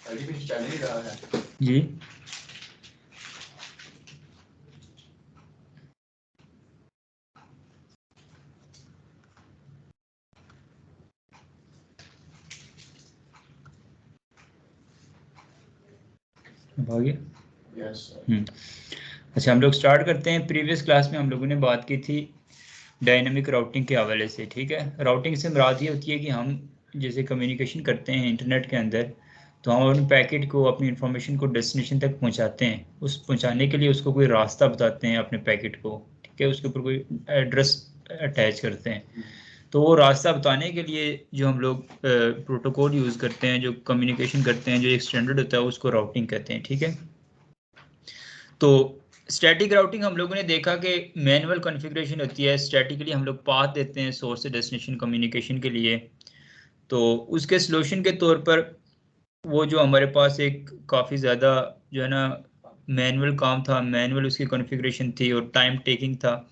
अभी कुछ चल नहीं रहा है जी। भाग्य। यस अच्छा, हम लोग स्टार्ट करते हैं। प्रीवियस क्लास में हम लोगों ने बात की थी डायनेमिक राउटिंग के हवाले से। ठीक है, राउटिंग से मुराद ये होती है कि हम जैसे कम्युनिकेशन करते हैं इंटरनेट के अंदर, तो हम अपने पैकेट को, अपनी इंफॉर्मेशन को डेस्टिनेशन तक पहुंचाते हैं। उस पहुंचाने के लिए उसको कोई रास्ता बताते हैं अपने पैकेट को, ठीक है, उसके ऊपर कोई एड्रेस अटैच करते हैं। तो वो रास्ता बताने के लिए जो हम लोग प्रोटोकॉल यूज़ करते हैं, जो कम्युनिकेशन करते हैं, जो एक स्टैंडर्ड होता है, उसको राउटिंग कहते हैं। ठीक है, तो स्टैटिक राउटिंग हम लोगों ने देखा कि मैनुअल कॉन्फ़िगरेशन होती है। स्टैटिकली हम लोग पाथ देते हैं सोर्स से डेस्टिनेशन कम्युनिकेशन के लिए। तो उसके सॉल्यूशन के तौर पर वो जो हमारे पास एक काफ़ी ज़्यादा जो है ना मैनुअल काम था, मैनुअल उसकी कॉन्फ़िगरेशन थी और टाइम टेकिंग था,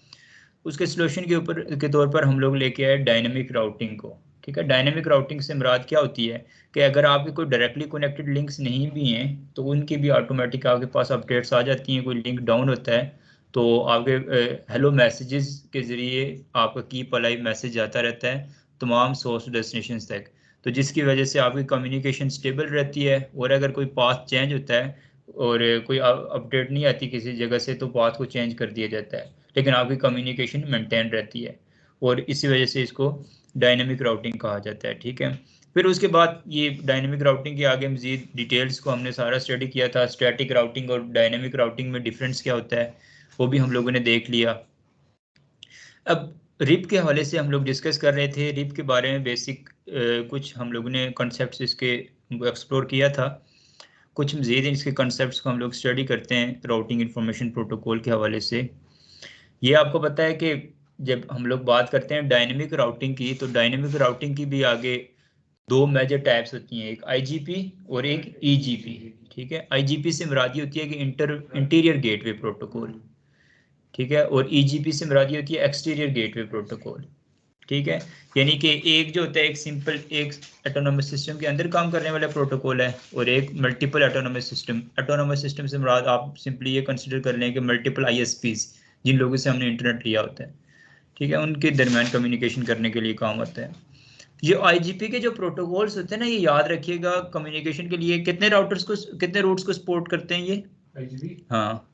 उसके सॉल्यूशन के ऊपर के तौर पर हम लोग लेके आए डायनेमिक राउटिंग को। ठीक है, डायनेमिक राउटिंग से मुराद क्या होती है कि अगर आपके कोई डायरेक्टली कनेक्टेड लिंक्स नहीं भी हैं तो उनकी भी ऑटोमेटिक आपके पास अपडेट्स आ जाती हैं। कोई लिंक डाउन होता है तो आपके हेलो मैसेजेस के ज़रिए आपका कीप अलाइव मैसेज आता रहता है तमाम सोर्स डेस्टिनेशन तक, तो जिसकी वजह से आपकी कम्युनिकेशन स्टेबल रहती है। और अगर कोई पाथ चेंज होता है और कोई अपडेट नहीं आती किसी जगह से, तो पाथ को चेंज कर दिया जाता है, लेकिन आपकी कम्युनिकेशन मेंटेन रहती है। और इसी वजह से इसको डायनेमिक राउटिंग कहा जाता है। ठीक है, फिर उसके बाद ये डायनेमिक राउटिंग के आगे मजीद डिटेल्स को हमने सारा स्टडी किया था। स्टैटिक राउटिंग और डायनेमिक राउटिंग में डिफरेंस क्या होता है वो भी हम लोगों ने देख लिया। अब रिप के हवाले से हम लोग डिस्कस कर रहे थे। रिप के बारे में बेसिक कुछ हम लोगों ने कॉन्सेप्ट्स इसके एक्सप्लोर किया था। कुछ मजीद इसके कॉन्सेप्ट्स को हम लोग स्टडी करते हैं राउटिंग इंफॉर्मेशन प्रोटोकॉल के हवाले से। ये आपको पता है कि जब हम लोग बात करते हैं डायनेमिक राउटिंग की, तो डायनेमिक राउटिंग की भी आगे दो मेजर टाइप्स होती हैं, एक आईजीपी और एक ईजीपी। ठीक है, आईजीपी से मुराद ये होती है कि इंटीरियर गेटवे प्रोटोकॉल। ठीक है, और ईजीपी से मुराद ये होती है एक्सटीरियर गेटवे प्रोटोकॉल। ठीक है, यानी कि एक जो होता है एक सिंपल एक ऑटोनोमस सिस्टम के अंदर काम करने वाला प्रोटोकॉल है, और एक multiple autonomous system. Autonomous system से मुराद आप सिंपली ये कंसिडर कर लें कि मल्टीपल आईएसपीज, जिन लोगों से हमने इंटरनेट लिया होता है, ठीक है, उनके दरमियान कम्युनिकेशन करने के लिए काम आता है। ये आईजीपी के जो प्रोटोकॉल्स होते हैं ना, ये याद रखिएगा कम्युनिकेशन के लिए कितने राउटर्स को, कितने रूट्स को सपोर्ट करते हैं ये? आईजीपी हाँ,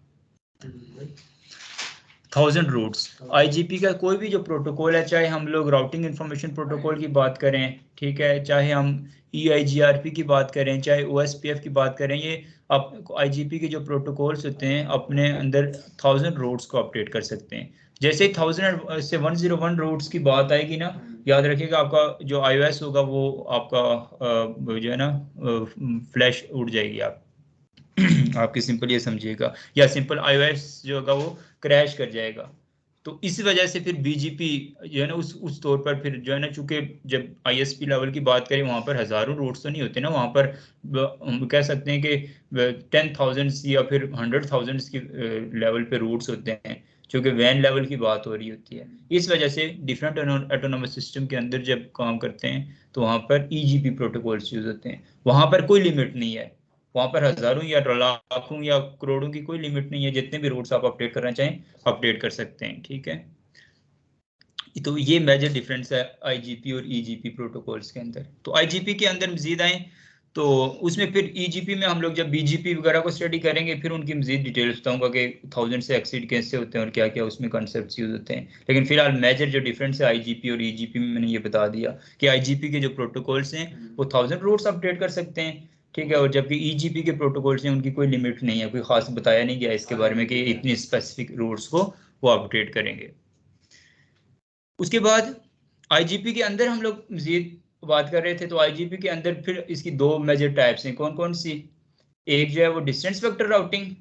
1000 रूट्स। आईजीपी का कोई भी जो प्रोटोकॉल है, चाहे हम लोग राउटिंग इंफॉर्मेशन प्रोटोकॉल की बात करें, ठीक है, चाहे हम ईआईजीआरपी की बात करें, चाहे ओएसपीएफ की बात करें, ये आप आईजीपी के जो प्रोटोकॉल्स होते हैं अपने अंदर 1000 रूट्स को अपडेट कर सकते हैं। जैसे ही 1000 से 101 रूट्स की बात आएगी ना, याद रखिएगा आपका जो आईओएस होगा वो आपका जो है ना फ्लैश उड़ जाएगी आप आपकी सिंपल ये समझिएगा, या सिंपल आईओएस जो होगा वो क्रैश कर जाएगा। तो इस वजह से फिर बीजीपी जो है ना उस तौर पर फिर जो है ना, चूंकि जब आईएसपी लेवल की बात करें वहां पर हजारों रूट्स तो नहीं होते ना, वहां पर हम कह सकते हैं कि 10,000 या फिर 100,000 की लेवल पे रूट्स होते हैं, क्योंकि वैन लेवल की बात हो रही होती है। इस वजह से डिफरेंट ऑटोनोमस सिस्टम के अंदर जब काम करते हैं तो वहां पर ईजीपी प्रोटोकॉल्स यूज होते हैं। वहां पर कोई लिमिट नहीं है, वहां पर हजारों या लाखों या करोड़ों की कोई लिमिट नहीं है, जितने भी रूट्स आप अपडेट करना चाहें अपडेट कर सकते हैं। ठीक है, तो ये मेजर डिफरेंस है आईजीपी और ईजीपी प्रोटोकॉल्स के अंदर। तो आईजीपी के अंदर मजीद आए तो उसमें फिर ईजीपी में हम लोग जब बीजीपी वगैरह को स्टडी करेंगे फिर उनकी मजीद डिटेल्स बताऊंगा कि 1000 से एक्सीड कैसे होते हैं और क्या क्या उसमें कॉन्सेप्ट्स यूज होते हैं। लेकिन फिलहाल मेजर जो डिफरेंस है आईजीपी और ईजीपी में मैंने ये बता दिया कि आईजीपी के जो प्रोटोकॉल्स हैं वो 1000 रूट्स अपडेट कर सकते हैं। ठीक है, और जबकि ईजीपी के प्रोटोकॉल्स हैं उनकी कोई लिमिट नहीं है, कोई खास बताया नहीं गया इसके बारे में कि इतनी स्पेसिफिक रूट्स को वो अपडेट करेंगे। उसके बाद आईजीपी के अंदर हम लोग मजीद बात कर रहे थे, तो आईजीपी के अंदर फिर इसकी दो मेजर टाइप्स हैं। कौन कौन सी? एक जो है वो डिस्टेंस वेक्टर राउटिंग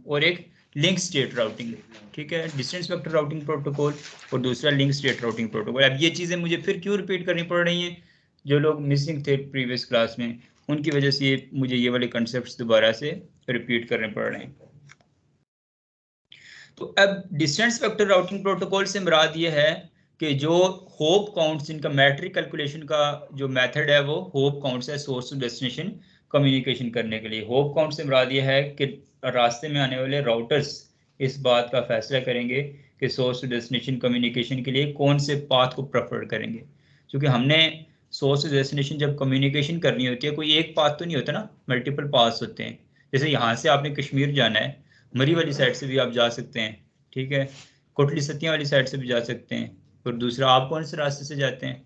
और एक लिंक स्टेट राउटिंग। ठीक है, डिस्टेंस वेक्टर राउटिंग प्रोटोकॉल और दूसरा लिंक स्टेट राउटिंग प्रोटोकॉल। अब ये चीज़ें मुझे फिर क्यों रिपीट करनी पड़ रही हैं? जो लोग मिसिंग थे प्रीवियस क्लास में उनकी वजह से मुझे ये वाले कंसेप्ट दोबारा से रिपीट करने पड़ रहे हैं। तो अब डिस्टेंस वेक्टर राउटिंग प्रोटोकॉल से मुराद ये है कि जो होप काउंट्स, इनका मैट्रिक कैलकुलेशन का जो मेथड है वो होप काउंट्स है सोर्स टू डेस्टिनेशन कम्युनिकेशन करने के लिए। होप काउंट से मुराद ये है कि रास्ते में आने वाले राउटर्स इस बात का फैसला करेंगे कि सोर्स टू डेस्टिनेशन कम्युनिकेशन के लिए कौन से पाथ को प्रेफर करेंगे, क्योंकि हमने सोर्स टू डेस्टिनेशन जब कम्युनिकेशन करनी होती है, कोई एक पाथ तो नहीं होता ना, मल्टीपल पाथ्स होते हैं। जैसे यहाँ से आपने कश्मीर जाना है, मरी वाली साइड से भी आप जा सकते हैं, ठीक है, कोटली सतिया वाली साइड से भी जा सकते हैं, और दूसरा आप कौन से रास्ते से जाते हैं?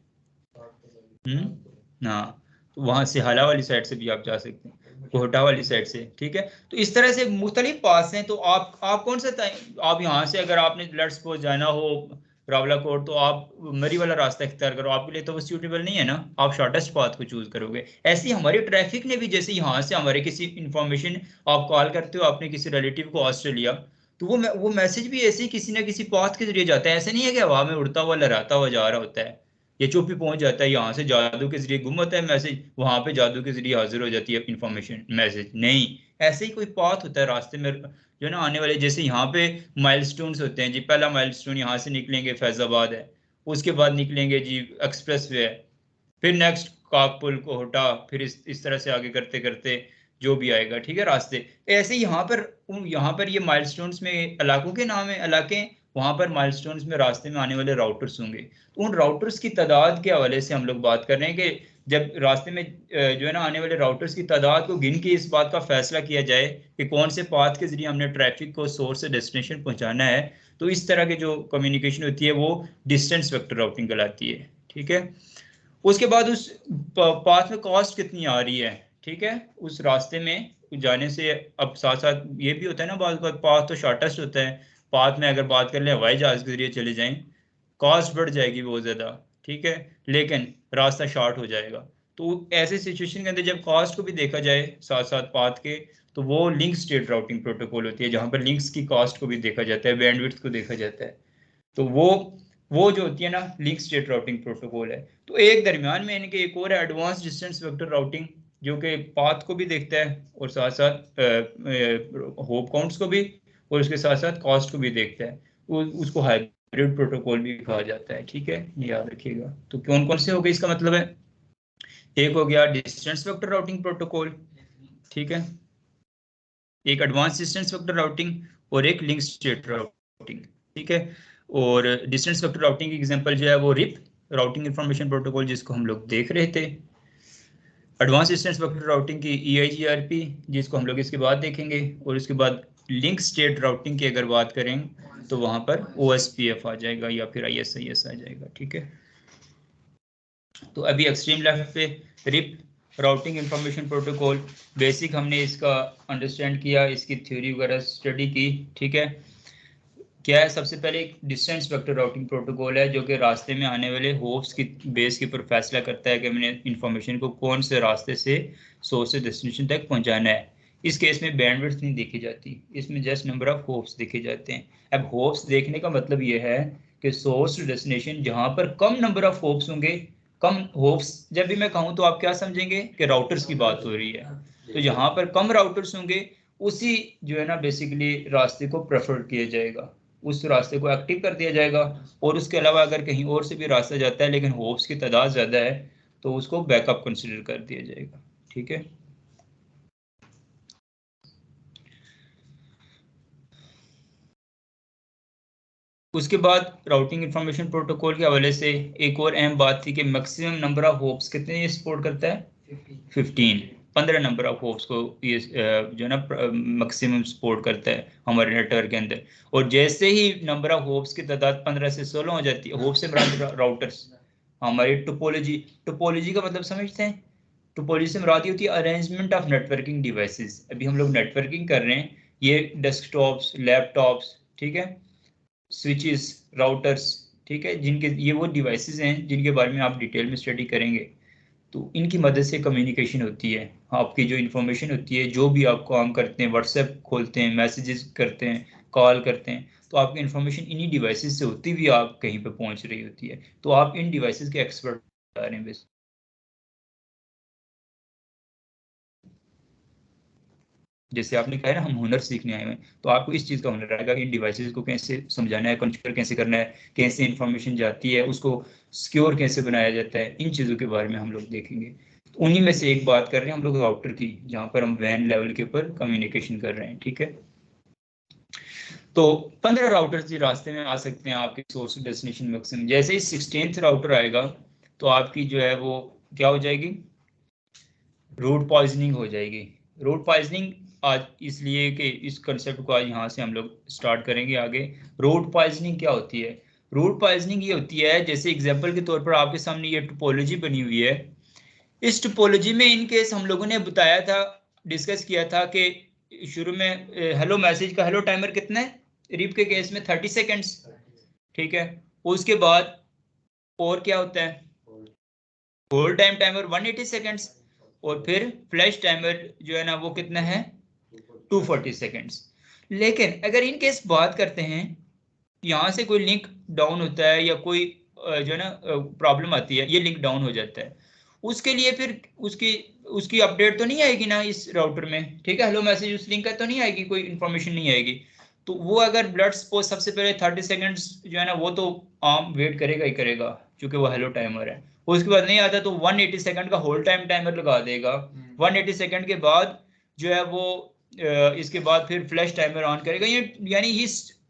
हाँ, तो वहाँ से हाला वाली साइड से भी आप जा सकते हैं, कोहटा वाली साइड से, ठीक है। तो इस तरह से मुख्तलिफ पास हैं। तो आप कौन सा आप यहाँ से अगर आपने लेट्स सपोज जाना हो रावलाकोट, तो आप मरी वाला रास्ता इख्तियार करो, आपके लिए तो वो सूटेबल नहीं है ना, आप शॉर्टेस्ट पाथ को चूज करोगे। ऐसे ही हमारी ट्रैफिक ने भी, जैसे यहाँ से हमारे किसी इंफॉर्मेशन आप कॉल करते हो अपने किसी रिलेटिव को ऑस्ट्रेलिया, तो वो मैसेज भी ऐसे ही किसी ना किसी पाथ के जरिए जाता है। ऐसे नहीं है कि हवा में उड़ता हुआ लहराता हुआ जा रहा होता है, ये चुप ही पहुंच जाता है, यहाँ से जादू के जरिए गुम होता है मैसेज, वहां पे जादू के जरिए हाजिर हो जाती है इंफॉर्मेशन मैसेज। नहीं, ऐसे ही कोई पाथ होता है रास्ते में जो ना आने वाले, जैसे यहाँ पे माइलस्टोन्स होते हैं जी। पहला माइलस्टोन यहाँ से निकलेंगे फैजाबाद है, उसके बाद निकलेंगे जी एक्सप्रेस वे है, फिर नेक्स्ट काकपुल कोहटा, फिर इस तरह से आगे करते करते जो भी आएगा, ठीक है, रास्ते। ऐसे ही यहाँ पर ये माइलस्टोन्स में इलाकों के नाम है, इलाके, वहां पर माइलस्टोन्स में रास्ते में आने वाले राउटर्स होंगे। तो उन राउटर्स की तादाद के हवाले से हम लोग बात कर रहे हैं कि जब रास्ते में जो है ना आने वाले राउटर्स की तादाद को गिन के इस बात का फैसला किया जाए कि कौन से पाथ के जरिए हमने ट्रैफिक को सोर्स से डेस्टिनेशन पहुंचाना है, तो इस तरह की जो कम्युनिकेशन होती है वो डिस्टेंस वेक्टर राउटिंग कहलाती है, ठीक है। उसके बाद उस पाथ में कॉस्ट कितनी आ रही है, ठीक है, उस रास्ते में जाने से। अब साथ साथ ये भी होता है ना, बात पाथ तो शॉर्टेस्ट होता है, पाथ में अगर बात कर ले हवाई जहाज के जरिए चले जाएं, कॉस्ट बढ़ जाएगी बहुत ज़्यादा, ठीक है, लेकिन रास्ता शॉर्ट हो जाएगा। तो ऐसे सिचुएशन के अंदर जब कॉस्ट को भी देखा जाए साथ साथ पाथ के, तो वो लिंक स्टेट राउटिंग प्रोटोकॉल होती है, जहाँ पर लिंक्स की कॉस्ट को भी देखा जाता है, बैंडविड्थ को देखा जाता है। तो वो जो होती है ना लिंक स्टेट राउटिंग प्रोटोकॉल है। तो एक दरमियान में इनके एक और एडवांस डिस्टेंस वेक्टर राउटिंग, जो कि पाथ को भी देखता है और साथ साथ होप काउंट्स को भी, और उसके साथ साथ कॉस्ट को भी देखता है, उसको हाइब्रिड प्रोटोकॉल भी कहा जाता है, ठीक है, ये याद रखिएगा। तो कौन कौन से हो गए, इसका मतलब है एक हो गया डिस्टेंस वेक्टर राउटिंग प्रोटोकॉल, ठीक है, एक एडवांस डिस्टेंस वेक्टर राउटिंग, और एक लिंक स्टेट राउटिंग, ठीक है। और डिस्टेंस वेक्टर राउटिंग की एग्जांपल जो है वो रिप राउटिंग इंफॉर्मेशन प्रोटोकॉल, जिसको हम लोग देख रहे थे। एडवांस डिस्टेंस वेक्टर राउटिंग की EIGRP, जिसको हम लोग इसके बाद देखेंगे। और उसके बाद लिंक स्टेट राउटिंग की अगर बात करें तो वहां पर OSPF आ जाएगा या फिर ISIS आ जाएगा, ठीक है। तो अभी एक्सट्रीम लेफ्ट पे RIP routing information protocol, basic हमने इसका अंडरस्टैंड किया, इसकी थ्योरी वगैरह स्टडी की, ठीक है। क्या है, सबसे पहले एक डिस्टेंस वेक्टर राउटिंग प्रोटोकॉल है, जो कि रास्ते में आने वाले होप्स की बेस के ऊपर फैसला करता है कि मैंने इंफॉर्मेशन को कौन से रास्ते से सोर्स से डेस्टिनेशन तक पहुंचाना है। इस केस में बैंडविड्थ नहीं देखी जाती, इसमें जस्ट नंबर ऑफ होप्स देखे जाते हैं। अब होप्स देखने का मतलब ये है कि सोर्स टू डेस्टिनेशन जहां पर कम नंबर ऑफ होप्स होंगे, कम होप्स जब भी मैं कहूँ तो आप क्या समझेंगे कि राउटर्स की बात हो रही है, तो जहां पर कम राउटर्स होंगे उसी जो है ना बेसिकली रास्ते को प्रेफर किया जाएगा, उस रास्ते को एक्टिव कर दिया जाएगा। और उसके अलावा अगर कहीं और से भी रास्ता जाता है लेकिन होप्स की तादाद ज़्यादा है, तो उसको बैकअप कंसिडर कर दिया जाएगा, ठीक है। उसके बाद राउटिंग इंफॉर्मेशन प्रोटोकॉल के हवाले से एक और अहम बात थी कि मैक्सिमम नंबर ऑफ होप्स कितने ये सपोर्ट करता है, 15 नंबर ऑफ होप्स को ये जो है ना मैक्सिमम सपोर्ट करता है हमारे नेटवर्क के अंदर। और जैसे ही नंबर ऑफ होप्स की तादाद 15 से 16 हो जाती है, होप से राउटर्स, हमारी टोपोलॉजी का मतलब समझते हैं, टोपोलॉजी से मुराद होती है अरेंजमेंट ऑफ नेटवर्किंग डिवाइसेस। अभी हम लोग नेटवर्किंग कर रहे हैं, ये डेस्कटॉप्स, लैपटॉप्स, ठीक है, स्विचेस, राउटर्स, ठीक है, जिनके ये वो डिवाइसेस हैं जिनके बारे में आप डिटेल में स्टडी करेंगे। तो इनकी मदद से कम्युनिकेशन होती है, आपकी जो इन्फॉर्मेशन होती है, जो भी आप काम करते हैं, व्हाट्सएप खोलते हैं, मैसेजेस करते हैं, कॉल करते हैं, तो आपकी इन्फॉर्मेशन इन्हीं डिवाइसेस से होती हुई आप कहीं पे पहुंच रही होती है। तो आप इन डिवाइसेस के एक्सपर्ट आ रहे हैं। जैसे आपने कहा है ना हम हुनर सीखने आए हैं, तो आपको इस चीज़ का हुनर रहेगा कि इन डिवाइसेस को कैसे समझाना है, कॉन्फ़िगर कैसे करना है, कैसे इंफॉर्मेशन जाती है उसको सिक्योर कैसे बनाया जाता है, इन चीज़ों के बारे में हम लोग देखेंगे। उन्हीं में से एक बात कर रहे हैं हम लोग राउटर की, जहां पर हम वैन लेवल के ऊपर कम्युनिकेशन कर रहे हैं, ठीक है। तो 15 राउटर्स ही रास्ते में आ सकते हैं आपके सोर्स डेस्टिनेशन मैक्सिमम। जैसे ही 16th राउटर आएगा तो आपकी जो है वो क्या हो जाएगी, रूट पॉइजनिंग हो जाएगी। रूट पॉइजनिंग आज इसलिए कि इस कंसेप्ट को आज यहाँ से हम लोग स्टार्ट करेंगे आगे। रूट पॉइजनिंग क्या होती है? रूट पॉइजनिंग ये होती है, जैसे एग्जांपल के तौर पर आपके सामने ये टोपोलॉजी बनी हुई है। इस टोपोलॉजी में इन केस हम लोगों ने बताया था, डिस्कस किया था कि शुरू में हेलो मैसेज का हेलो टाइमर कितना है, रिप के केस में 30 सेकेंड्स, ठीक है। उसके बाद और क्या होता है, होल्ड टाइम टाइमर 180 सेकेंड्स, और फिर फ्लैश टाइमर जो है ना वो कितना है 240 सेकेंड्स। लेकिन अगर इन केस बात करते हैं, यहाँ से कोई लिंक डाउन होता है या कोई जो है ना प्रॉब्लम आती है, ये लिंक डाउन हो जाता है, उसके लिए फिर उसकी उसकी अपडेट तो नहीं आएगी ना इस राउटर में, ठीक है। हेलो मैसेज उस लिंक का तो नहीं आएगी, कोई इन्फॉर्मेशन नहीं आएगी। तो वो अगर ब्लड सपोज सबसे पहले 30 सेकेंड्स जो है ना वो तो आम वेट करेगा ही करेगा, क्योंकि वो हेलो टाइमर है। उसके बाद नहीं आता तो 180 सेकंड का होल्ड टाइम टाइमर लगा देगा। 180 सेकंड के बाद जो है वो इसके बाद फिर फ्लैश टाइमर ऑन करेगा। ये यानी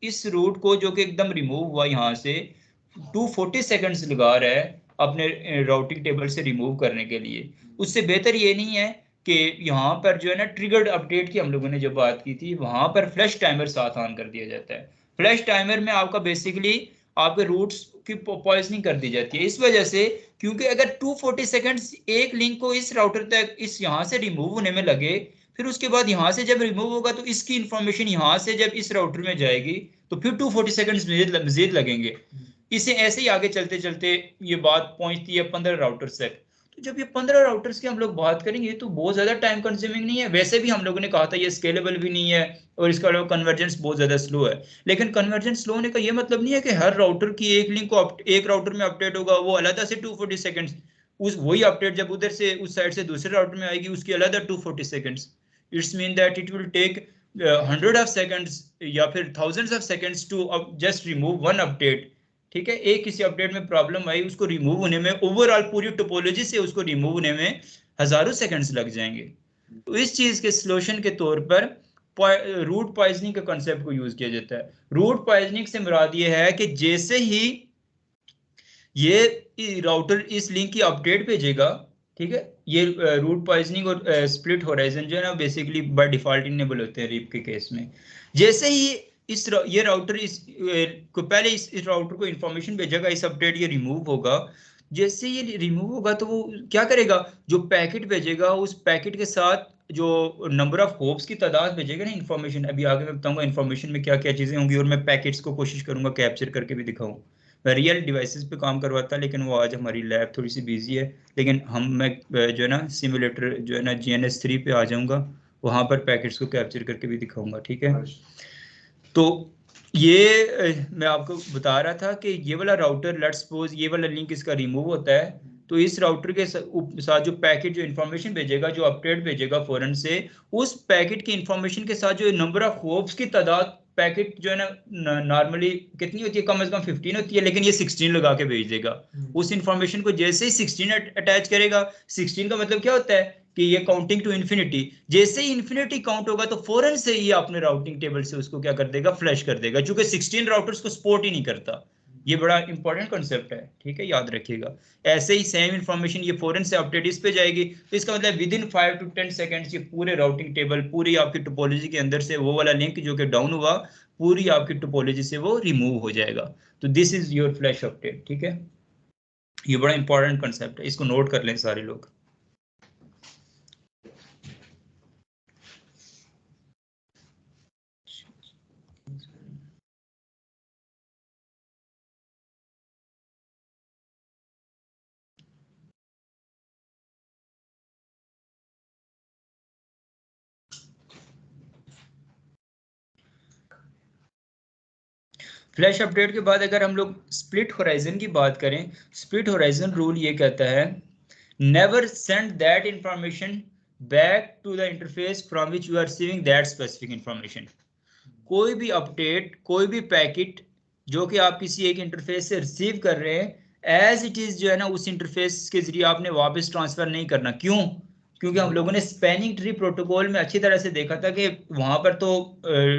इस रूट को जो कि एकदम रिमूव हुआ यहाँ से 240 सेकंड्स लगा रहा है अपने राउटिंग टेबल से रिमूव करने के लिए। उससे बेहतर ये नहीं है कि यहाँ पर जो है ना ट्रिगर्ड अपडेट की हम लोगों ने जो बात की थी, वहां पर फ्लैश टाइमर साथ ऑन कर दिया जाता है। फ्लैश टाइमर में आपका बेसिकली आपके रूट्स की पॉइजनिंग कर दी जाती है, इस वजह से क्योंकि अगर 240 सेकंड्स एक लिंक को इस राउटर तक इस यहाँ से रिमूव होने में लगे, फिर उसके बाद यहाँ से जब रिमूव होगा तो इसकी इंफॉर्मेशन यहाँ से जब इस राउटर में जाएगी तो फिर 240 सेकंड्स मजीद लगेंगे। इसे ऐसे ही आगे चलते चलते ये बात पहुंचती है 15 राउटर्स तक। तो जब ये 15 राउटर्स की हम लोग बात करेंगे तो बहुत ज्यादा टाइम कंज्यूमिंग नहीं है, वैसे भी हम लोगों ने कहा था ये स्केलेबल भी नहीं है, और इसका अलावा कन्वर्जेंस बहुत ज्यादा स्लो है। लेकिन कन्वर्जेंस स्लो होने का ये मतलब नहीं है कि हर राउटर की एक लिंक को एक राउटर में अपडेट होगा वो अलग से 240 सेकंड्स, उस वही अपडेट जब उधर से उस साइड से दूसरे राउटर में आएगी उसकी अलग 240 seconds. It's mean that it will take hundred of seconds या फिर thousands of seconds to just remove one update, ठीक है। एक किसी अपडेट में प्रॉब्लम आई, उसको रिमूव होने में ओवरऑल पूरी टोपोलॉजी से उसको रिमूव होने में हजारों सेकंड्स लग जाएंगे। तो इस चीज के सोल्यूशन के तौर पर रूट पॉइजनिंग के कॉन्सेप्ट को यूज किया जाता है। रूट पॉइजनिंग से मुराद ये है कि जैसे ही ये राउटर इस लिंक की अपडेट भेजेगा, ठीक है, ये रूट पॉइजनिंग और स्प्लिट होराइजन जो है ना बेसिकली बाय डिफॉल्ट इनेबल होते हैं रीप के केस में। जैसे ही ये राउटर को पहले इस राउटर को इंफॉर्मेशन भेजेगा, इस अपडेट ये रिमूव होगा। जैसे ये रिमूव होगा तो वो क्या करेगा, जो पैकेट भेजेगा उस पैकेट के साथ जो नंबर ऑफ होप्स की तादाद भेजेगा ना इंफॉर्मेशन, अभी आगे मैं बताऊंगा इंफॉर्मेशन में क्या क्या चीजें होंगी, और मैं पैकेट्स को कोशिश करूंगा कैप्चर करके भी दिखाऊं। मैं रियल डिवाइसेस पे काम करवाता, लेकिन वो आज हमारी लैब थोड़ी सी बिजी है। लेकिन मैं जो है ना सिमुलेटर जो है ना GNS3 पे आ जाऊंगा, वहां पर पैकेट्स को कैप्चर करके भी दिखाऊंगा, ठीक है। तो ये मैं आपको बता रहा था कि ये वाला राउटर लेट्स सपोज ये वाला लिंक इसका रिमूव होता है, तो इस राउटर के साथ जो पैकेट जो इन्फॉर्मेशन भेजेगा, जो अपडेट भेजेगा फौरन से, उस पैकेट की इन्फॉर्मेशन के साथ जो नंबर ऑफ होप्स की तादाद पैकेट जो है ना नॉर्मली कितनी होती है, कम से कम 15 होती है, लेकिन ये 16 लगा के भेज देगा। उस इन्फॉर्मेशन को जैसे ही 16 अटैच करेगा, 16 का मतलब क्या होता है कि ये काउंटिंग टू इन्फिनिटी, जैसे ही इन्फिनिटी काउंट होगा तो फौरन से ये अपने राउटिंग टेबल से उसको क्या कर देगा, फ्लैश कर देगा, क्योंकि 16 राउटर्स को सपोर्ट ही नहीं करता। ये बड़ा इंपॉर्टेंट कॉन्सेप्ट है, ठीक है, याद रखिएगा। ऐसे ही सेम इन्फॉर्मेशन ये फौरन से अपडेट इस पे जाएगी, तो इसका मतलब विद इन 5 to 10 सेकंड्स ये पूरे राउटिंग टेबल पूरी आपकी टोपोलॉजी के अंदर से वो वाला लिंक जो कि डाउन हुआ पूरी आपकी टोपोलॉजी से वो रिमूव हो जाएगा। तो this is your flash update, ठीक है। ये बड़ा इंपॉर्टेंट कॉन्सेप्ट है, इसको नोट कर लें सारे लोग। फ्लैश अपडेट के बाद अगर हम लोग स्प्लिट होराइजन की बात करें, स्प्लिट होराइजन रूल ये कहता है never send that information back to the interface from which you are receiving that specific information. कोई भी अपडेट, कोई भी पैकेट जो कि आप किसी एक इंटरफेस से रिसीव कर रहे हैं, एज इट इज जो है ना उस इंटरफेस के जरिए आपने वापस ट्रांसफर नहीं करना। क्यों? क्योंकि हम लोगों ने स्पैनिंग ट्री प्रोटोकॉल में अच्छी तरह से देखा था कि वहां पर तो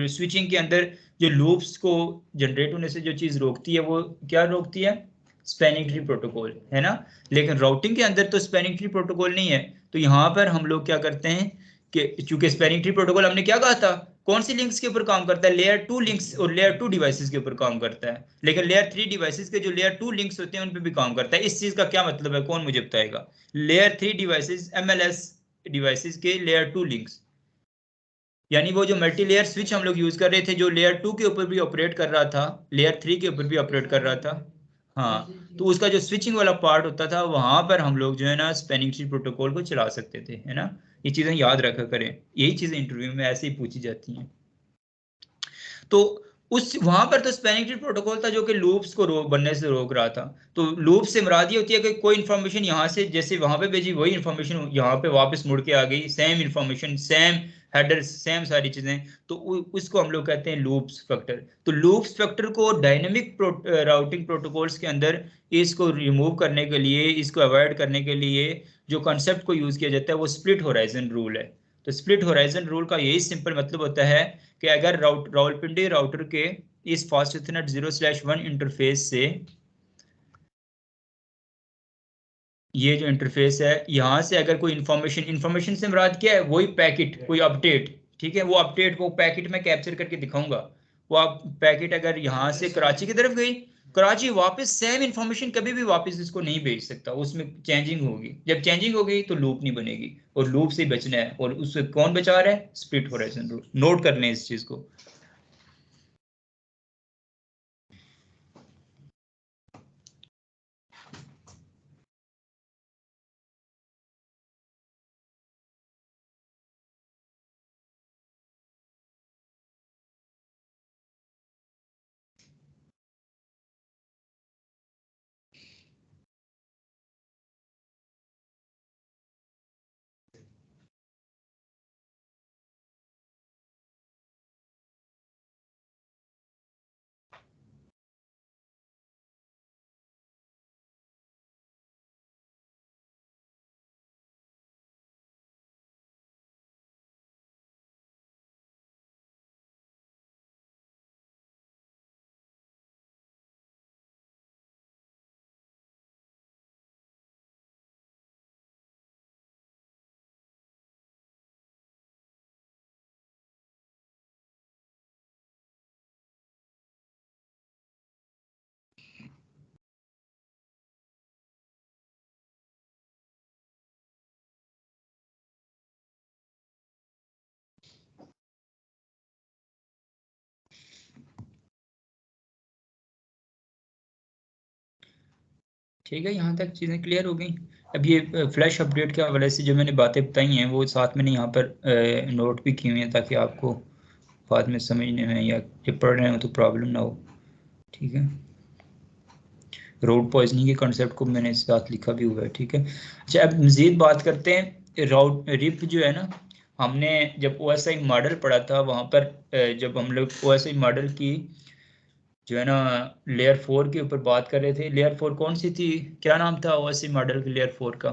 स्विचिंग के अंदर जो लूप्स को जनरेट होने से जो चीज रोकती है वो क्या रोकती है? स्पैनिंग ट्री प्रोटोकॉल, है ना। लेकिन राउटिंग के अंदर तो स्पैनिंग ट्री प्रोटोकॉल नहीं है। तो यहाँ पर हम लोग क्या करते हैं कि चूंकि स्पैनिंग ट्री प्रोटोकॉल हमने क्या कहा था, कौन सी लिंक्स के ऊपर काम करता है? लेयर 2 लिंक्स और लेयर 2 डिवाइसेस के ऊपर काम करता है। लेकिन लेयर 3 डिवाइसेस के जो लेयर 2 लिंक्स होते हैं उन पे भी काम करता है। इस चीज का क्या मतलब है, कौन मुझे बताएगा? लेयर 3 डिवाइसेस MLS डिवाइसेस के लेयर 2 लिंक्स, यानी वो जो मल्टी लेयर स्विच हम लोग यूज कर रहे थे जो लेयर 2 के ऊपर भी ऑपरेट कर रहा था, लेयर 3 के ऊपर भी ऑपरेट कर रहा था। हाँ, तो उसका जो स्विचिंग वाला पार्ट होता था वहां पर हम लोग जो है ना स्पैनिंग ट्री प्रोटोकॉल को चला सकते थे, है ना। ये चीजें याद रखा करें, यही चीजें इंटरव्यू में ऐसे ही पूछी जाती हैं। तो उस वहां पर तो स्पैनिंग ट्री प्रोटोकॉल था जो कि लूप्स को बनने से रोक रहा था। तो लूप से मुराद ये होती है कि कोई इन्फॉर्मेशन यहाँ से जैसे वहां पे भेजी वही इन्फॉर्मेशन यहाँ पे वापस मुड़ के आ गई, same information, same header, same सारी चीजें। तो उसको हम लोग कहते हैं लूप्स फैक्टर। तो लूप्स फैक्टर को डायनेमिक राउटिंग प्रोटोकॉल्स के अंदर इसको रिमूव करने के लिए, इसको अवॉइड करने के लिए जो कॉन्सेप्ट को यूज किया जाता है वो स्प्लिट होराइजन रूल है। तो स्प्लिट होराइजन रूल का यही सिंपल मतलब होता है कि अगर रावलपिंडी राउटर के इस फास्ट इथरनेट 0/1 इंटरफेस से ये जो इंटरफेस है यहाँ से अगर कोई इंफॉर्मेशन से मुराद क्या है? वही पैकेट, कोई अपडेट, ठीक है। वो अपडेट वो पैकेट में कैप्चर करके दिखाऊंगा। वो आप पैकेट अगर यहाँ से कराची की तरफ गई, कराची वापस सेम इंफॉर्मेशन कभी भी वापस इसको नहीं भेज सकता, उसमें चेंजिंग होगी। जब चेंजिंग होगी तो लूप नहीं बनेगी, और लूप से बचना है। और उससे कौन बचा रहा है? Split horizon rule. नोट कर लें इस चीज को। ठीक है, यहाँ तक चीज़ें क्लियर हो गई। अब ये फ्लैश अपडेट के हवाले से जो मैंने बातें बताई हैं वो साथ मैंने यहाँ पर नोट भी की हुई हैं ताकि आपको बाद में समझने में या जब पढ़ रहे हो तो प्रॉब्लम ना हो। ठीक है, रोड पॉइजनिंग के कॉन्सेप्ट को मैंने इस साथ लिखा भी हुआ है। ठीक है, अच्छा अब मज़ीद बात करते हैं। रिप जो है ना, हमने जब OSI मॉडल पढ़ा था वहाँ पर जब हम लोग OSI मॉडल की जो है ना लेयर 4 के ऊपर बात कर रहे थे। लेयर 4 कौन सी थी, क्या नाम था OSI मॉडल के लेयर 4 का?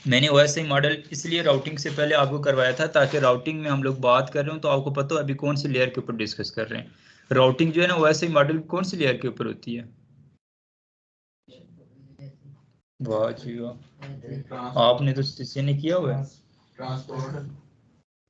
मैंने OSI मॉडल इसलिए राउटिंग से पहले आपको करवाया था ताकि राउटिंग में हम लोग बात कर रहे हो तो आपको पता हो अभी कौन सी लेयर के ऊपर डिस्कस कर रहे हैं। राउटिंग जो है ना OSI मॉडल कौन सी लेयर के ऊपर होती है? वाह जी वाह, आपने तो ने किया हुआ है। ट्रांसपोर्ट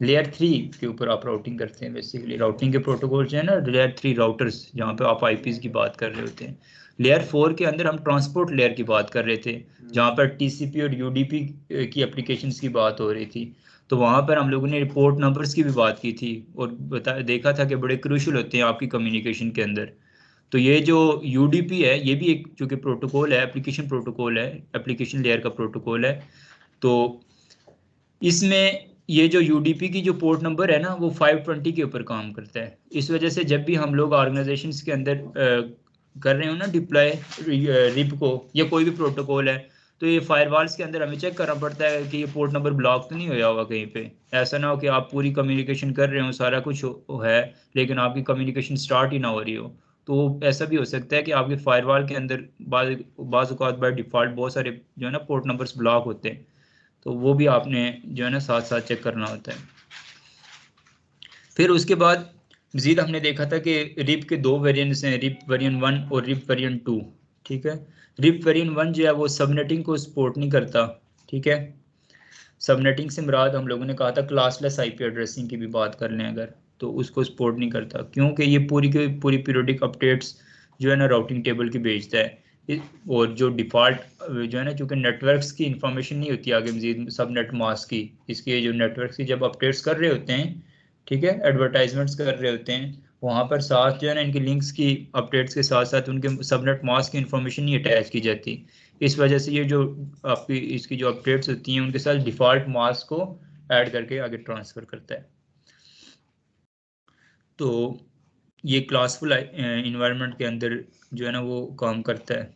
लेयर 3 के ऊपर आप राउटिंग करते हैं। बेसिकली राउटिंग के प्रोटोकॉल जो है ना लेयर 3 राउटर्स, जहाँ पे आप आईपीज की बात कर रहे होते हैं। लेयर 4 के अंदर हम ट्रांसपोर्ट लेयर की बात कर रहे थे, जहाँ पर TCP और UDP की एप्लीकेशंस की बात हो रही थी। तो वहाँ पर हम लोगों ने पोर्ट नंबर्स की भी बात की थी और देखा था कि बड़े क्रूशल होते हैं आपकी कम्युनिकेशन के अंदर। तो ये जो UDP है ये भी एक जो कि प्रोटोकॉल है, एप्लीकेशन प्रोटोकॉल है, एप्लीकेशन लेयर का प्रोटोकॉल है। तो इसमें ये जो UDP की जो पोर्ट नंबर है ना वो 520 के ऊपर काम करता है। इस वजह से जब भी हम लोग ऑर्गेनाइजेशंस के अंदर कर रहे हो ना डिप्लॉय रिप को या कोई भी प्रोटोकॉल है, तो ये फायरवॉल्स के अंदर हमें चेक करना पड़ता है कि ये पोर्ट नंबर ब्लॉक तो नहीं होया होगा कहीं पे। ऐसा ना हो कि आप पूरी कम्युनिकेशन कर रहे हो, सारा कुछ है, लेकिन आपकी कम्युनिकेशन स्टार्ट ही ना हो रही हो तो ऐसा भी हो सकता है कि आपके फायरवॉल के अंदर बाज़ औक़ात बाय डिफ़ॉल्ट बहुत सारे जो है ना पोर्ट नंबर्स ब्लॉक होते हैं, तो वो भी आपने जो है ना साथ साथ चेक करना होता है। फिर उसके बाद मज़ीद हमने देखा था कि रिप के दो वेरिएंट्स हैं, रिप वेरिएंट 1 और रिप वेरिएंट 2, ठीक है। रिप वेरिएंट 1 जो है वो सबनेटिंग को सपोर्ट नहीं करता, ठीक है। सबनेटिंग से मुराद हम लोगों ने कहा था क्लासलेस आईपी एड्रेसिंग की भी बात कर लें अगर, तो उसको सपोर्ट नहीं करता, क्योंकि ये पूरी की पूरी पीरियोडिक अपडेट्स जो है ना राउटिंग टेबल की भेजता है। और जो डिफ़ॉल्ट जो है ना, चूँकि नेटवर्क्स की इंफॉर्मेशन नहीं होती आगे मजीद सबनेट मास्क की, इसके जो नेटवर्क्स की जब अपडेट्स कर रहे होते हैं, ठीक है, एडवर्टाइजमेंट्स कर रहे होते हैं, वहाँ पर साथ जो है ना इनकी लिंक्स की अपडेट्स के साथ साथ उनके सबनेट मास्क की इंफॉर्मेशन नहीं अटैच की जाती। इस वजह से ये जो आपकी इसकी जो अपडेट्स होती हैं उनके साथ डिफ़ॉल्ट मास्क को ऐड करके आगे ट्रांसफ़र करता है। तो ये क्लासफुल इन्वायरमेंट के अंदर जो है ना वो काम करता है।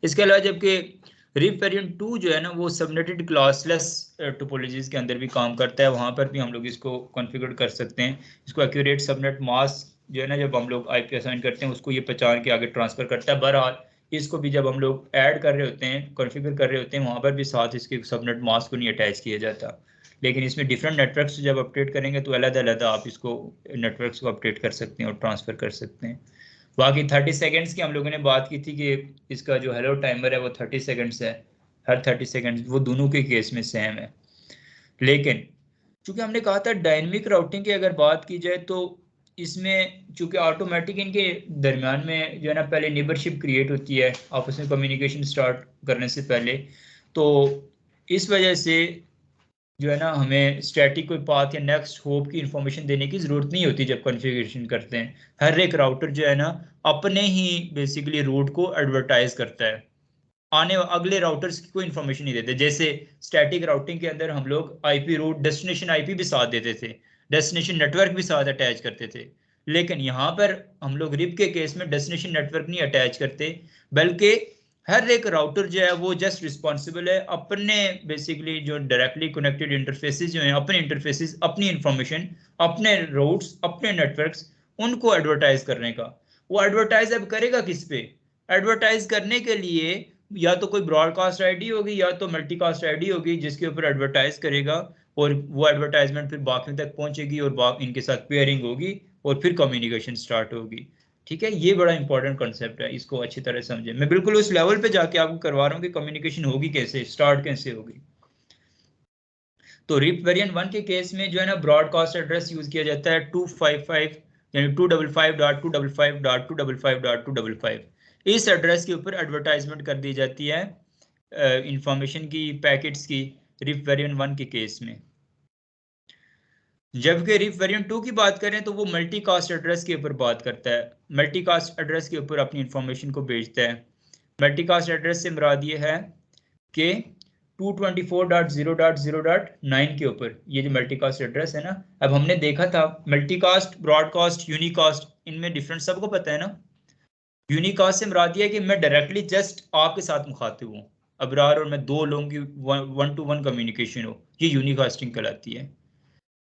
इसके अलावा जबकि रिप वेरिएंट 2 जो है ना वो सबनेटेड क्लासलेस टोपोलॉजीज के अंदर भी काम करता है, वहाँ पर भी हम लोग इसको कॉन्फ़िगर कर सकते हैं। इसको एक्यूरेट सबनेट मास्क जो है ना जब हम लोग आईपी असाइन करते हैं उसको ये पहचान के आगे ट्रांसफ़र करता है। बहरहाल इसको भी जब हम लोग ऐड कर रहे होते हैं, कॉन्फ़िगर कर रहे होते हैं, वहाँ पर भी साथ इसके सबनेट मास्क को नहीं अटैच किया जाता। लेकिन इसमें डिफरेंट नेटवर्क्स जब अपडेट करेंगे तो अलग-अलग आप इसको नेटवर्क्स को अपडेट कर सकते हैं और ट्रांसफ़र कर सकते हैं। बाकी 30 सेकंड्स की हम लोगों ने बात की थी कि इसका जो हेलो टाइमर है वो 30 सेकंड्स है, हर 30 सेकंड्स, वो दोनों के केस में सेम है। लेकिन चूंकि हमने कहा था डायनेमिक राउटिंग की अगर बात की जाए तो इसमें चूंकि ऑटोमेटिक इनके दरमियान में जो है ना पहले नेबरशिप क्रिएट होती है आपस में कम्युनिकेशन स्टार्ट करने से पहले, तो इस वजह से जो है ना हमें स्टैटिक कोई पाथ या नेक्स्ट होप की इंफॉर्मेशन देने की ज़रूरत नहीं होती जब कॉन्फ़िगरेशन करते हैं। हर एक राउटर जो है ना अपने ही बेसिकली रूट को एडवर्टाइज करता है, आने अगले राउटर्स की कोई इंफॉर्मेशन नहीं देते। जैसे स्टैटिक राउटिंग के अंदर हम लोग आईपी रूट डेस्टिनेशन आईपी भी साथ देते थे, डेस्टिनेशन नेटवर्क भी साथ अटैच करते थे, लेकिन यहाँ पर हम लोग रिप के केस में डेस्टिनेशन नेटवर्क नहीं अटैच करते, बल्कि हर एक राउटर जो है वो जस्ट रिस्पॉन्सिबल है अपने बेसिकली जो डायरेक्टली कनेक्टेड इंटरफेसेस जो हैं, अपने इंटरफेसेस, अपनी इंफॉर्मेशन, अपने रूट्स, अपने नेटवर्क्स, उनको एडवर्टाइज करने का। वो एडवर्टाइज अब करेगा किस पे? एडवर्टाइज करने के लिए या तो कोई ब्रॉडकास्ट आईडी होगी या तो मल्टीकास्ट आईडी होगी जिसके ऊपर एडवर्टाइज करेगा, और वो एडवर्टाइजमेंट फिर बाकियों तक पहुंचेगी और इनके साथ पेयरिंग होगी और फिर कम्युनिकेशन स्टार्ट होगी। ठीक है, ये बड़ा इंपॉर्टेंट कॉन्सेप्ट है, इसको अच्छी तरह समझें। मैं बिल्कुल उस लेवल पे जाके आपको करवा रहा हूँ कि कम्युनिकेशन होगी कैसे, स्टार्ट कैसे होगी। तो रिप वेरिएंट 1 के केस में जो है ना ब्रॉडकास्ट एड्रेस यूज किया जाता है 255 यानी 255.255.255.255। इस एड्रेस के ऊपर एडवर्टाइजमेंट कर दी जाती है इंफॉर्मेशन की, पैकेट्स की, रिप वेरिएंट 1 के केस में। जबकि रिप वेरिएंट 2 की बात करें तो वो मल्टीकास्ट एड्रेस के ऊपर बात करता है, मल्टीकास्ट एड्रेस के ऊपर अपनी इंफॉर्मेशन को भेजता है। मल्टीकास्ट एड्रेस से मुराद ये है कि 224.0.0.9 के ऊपर ये जो मल्टीकास्ट एड्रेस है ना, अब हमने देखा था मल्टीकास्ट, ब्रॉडकास्ट, यूनिकास्ट, इनमें डिफरेंस सबको पता है ना। यूनिकास्ट से मुराद ये है कि मैं डायरेक्टली जस्ट आपके साथ मुखातिब हूँ, अबरार, और मैं दो लोगों की वन टू वन कम्युनिकेशन हो, ये यूनिकास्टिंग कहलाती है।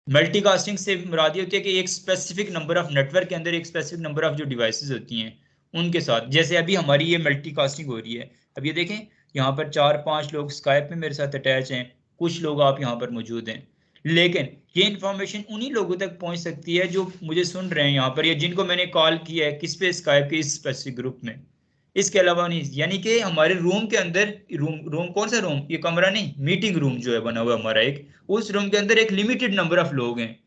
मल्टीकास्टिंग से मुराद ये होती है कि एक स्पेसिफिक नंबर ऑफ नेटवर्क के अंदर एक स्पेसिफिक नंबर ऑफ जो डिवाइसेस होती हैं उनके साथ, जैसे अभी हमारी ये मल्टीकास्टिंग हो रही है। अब ये देखें यहाँ पर 4-5 लोग स्काइप में मेरे साथ अटैच हैं, कुछ लोग आप यहाँ पर मौजूद हैं, लेकिन ये इंफॉर्मेशन उन्हीं लोगों तक पहुंच सकती है जो मुझे सुन रहे हैं यहाँ पर, या जिनको मैंने कॉल किया है किस पे, स्काइप के इस स्पेसिफिक ग्रुप में। इसके अलावा नहीं, यानी कि हमारे रूम के अंदर, रूम कौन सा रूम, ये कमरा नहीं, मीटिंग रूम जो है बना हुआ हमारा एक, उस रूम के अंदर एक लिमिटेड नंबर ऑफ लोग हैं,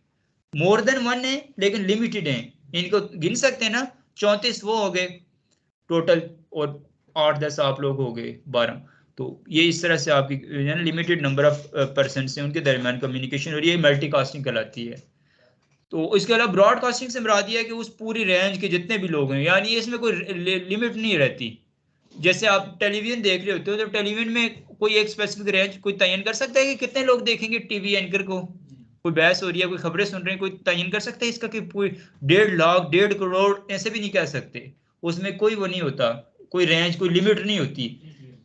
मोर देन वन है लेकिन लिमिटेड हैं। इनको गिन सकते हैं ना, 34 वो हो गए टोटल, और 8-10 आप लोग हो गए 12। तो ये इस तरह से आपकी लिमिटेड नंबर ऑफ पर्सन से उनके दरमियान कम्युनिकेशन और ये मल्टीकास्टिंग कहलाती है। तो इसके अलावा ब्रॉडकास्टिंग से मुराद ये है कि उस पूरी रेंज के जितने भी लोग हैं, यानी इसमें कोई लिमिट नहीं रहती। जैसे आप टेलीविजन देख रहे होते हो तो टेलीविजन में कोई एक स्पेसिफिक रेंज कोई तयन कर सकता है कि कितने लोग देखेंगे टीवी एंकर को, कोई बहस हो रही है, कोई खबरें सुन रहे हैं, कोई तयन कर सकता है इसका कि कोई 1.5 लाख 1.5 करोड़, ऐसे भी नहीं कह सकते। उसमें कोई वो नहीं होता, कोई रेंज, कोई लिमिट नहीं होती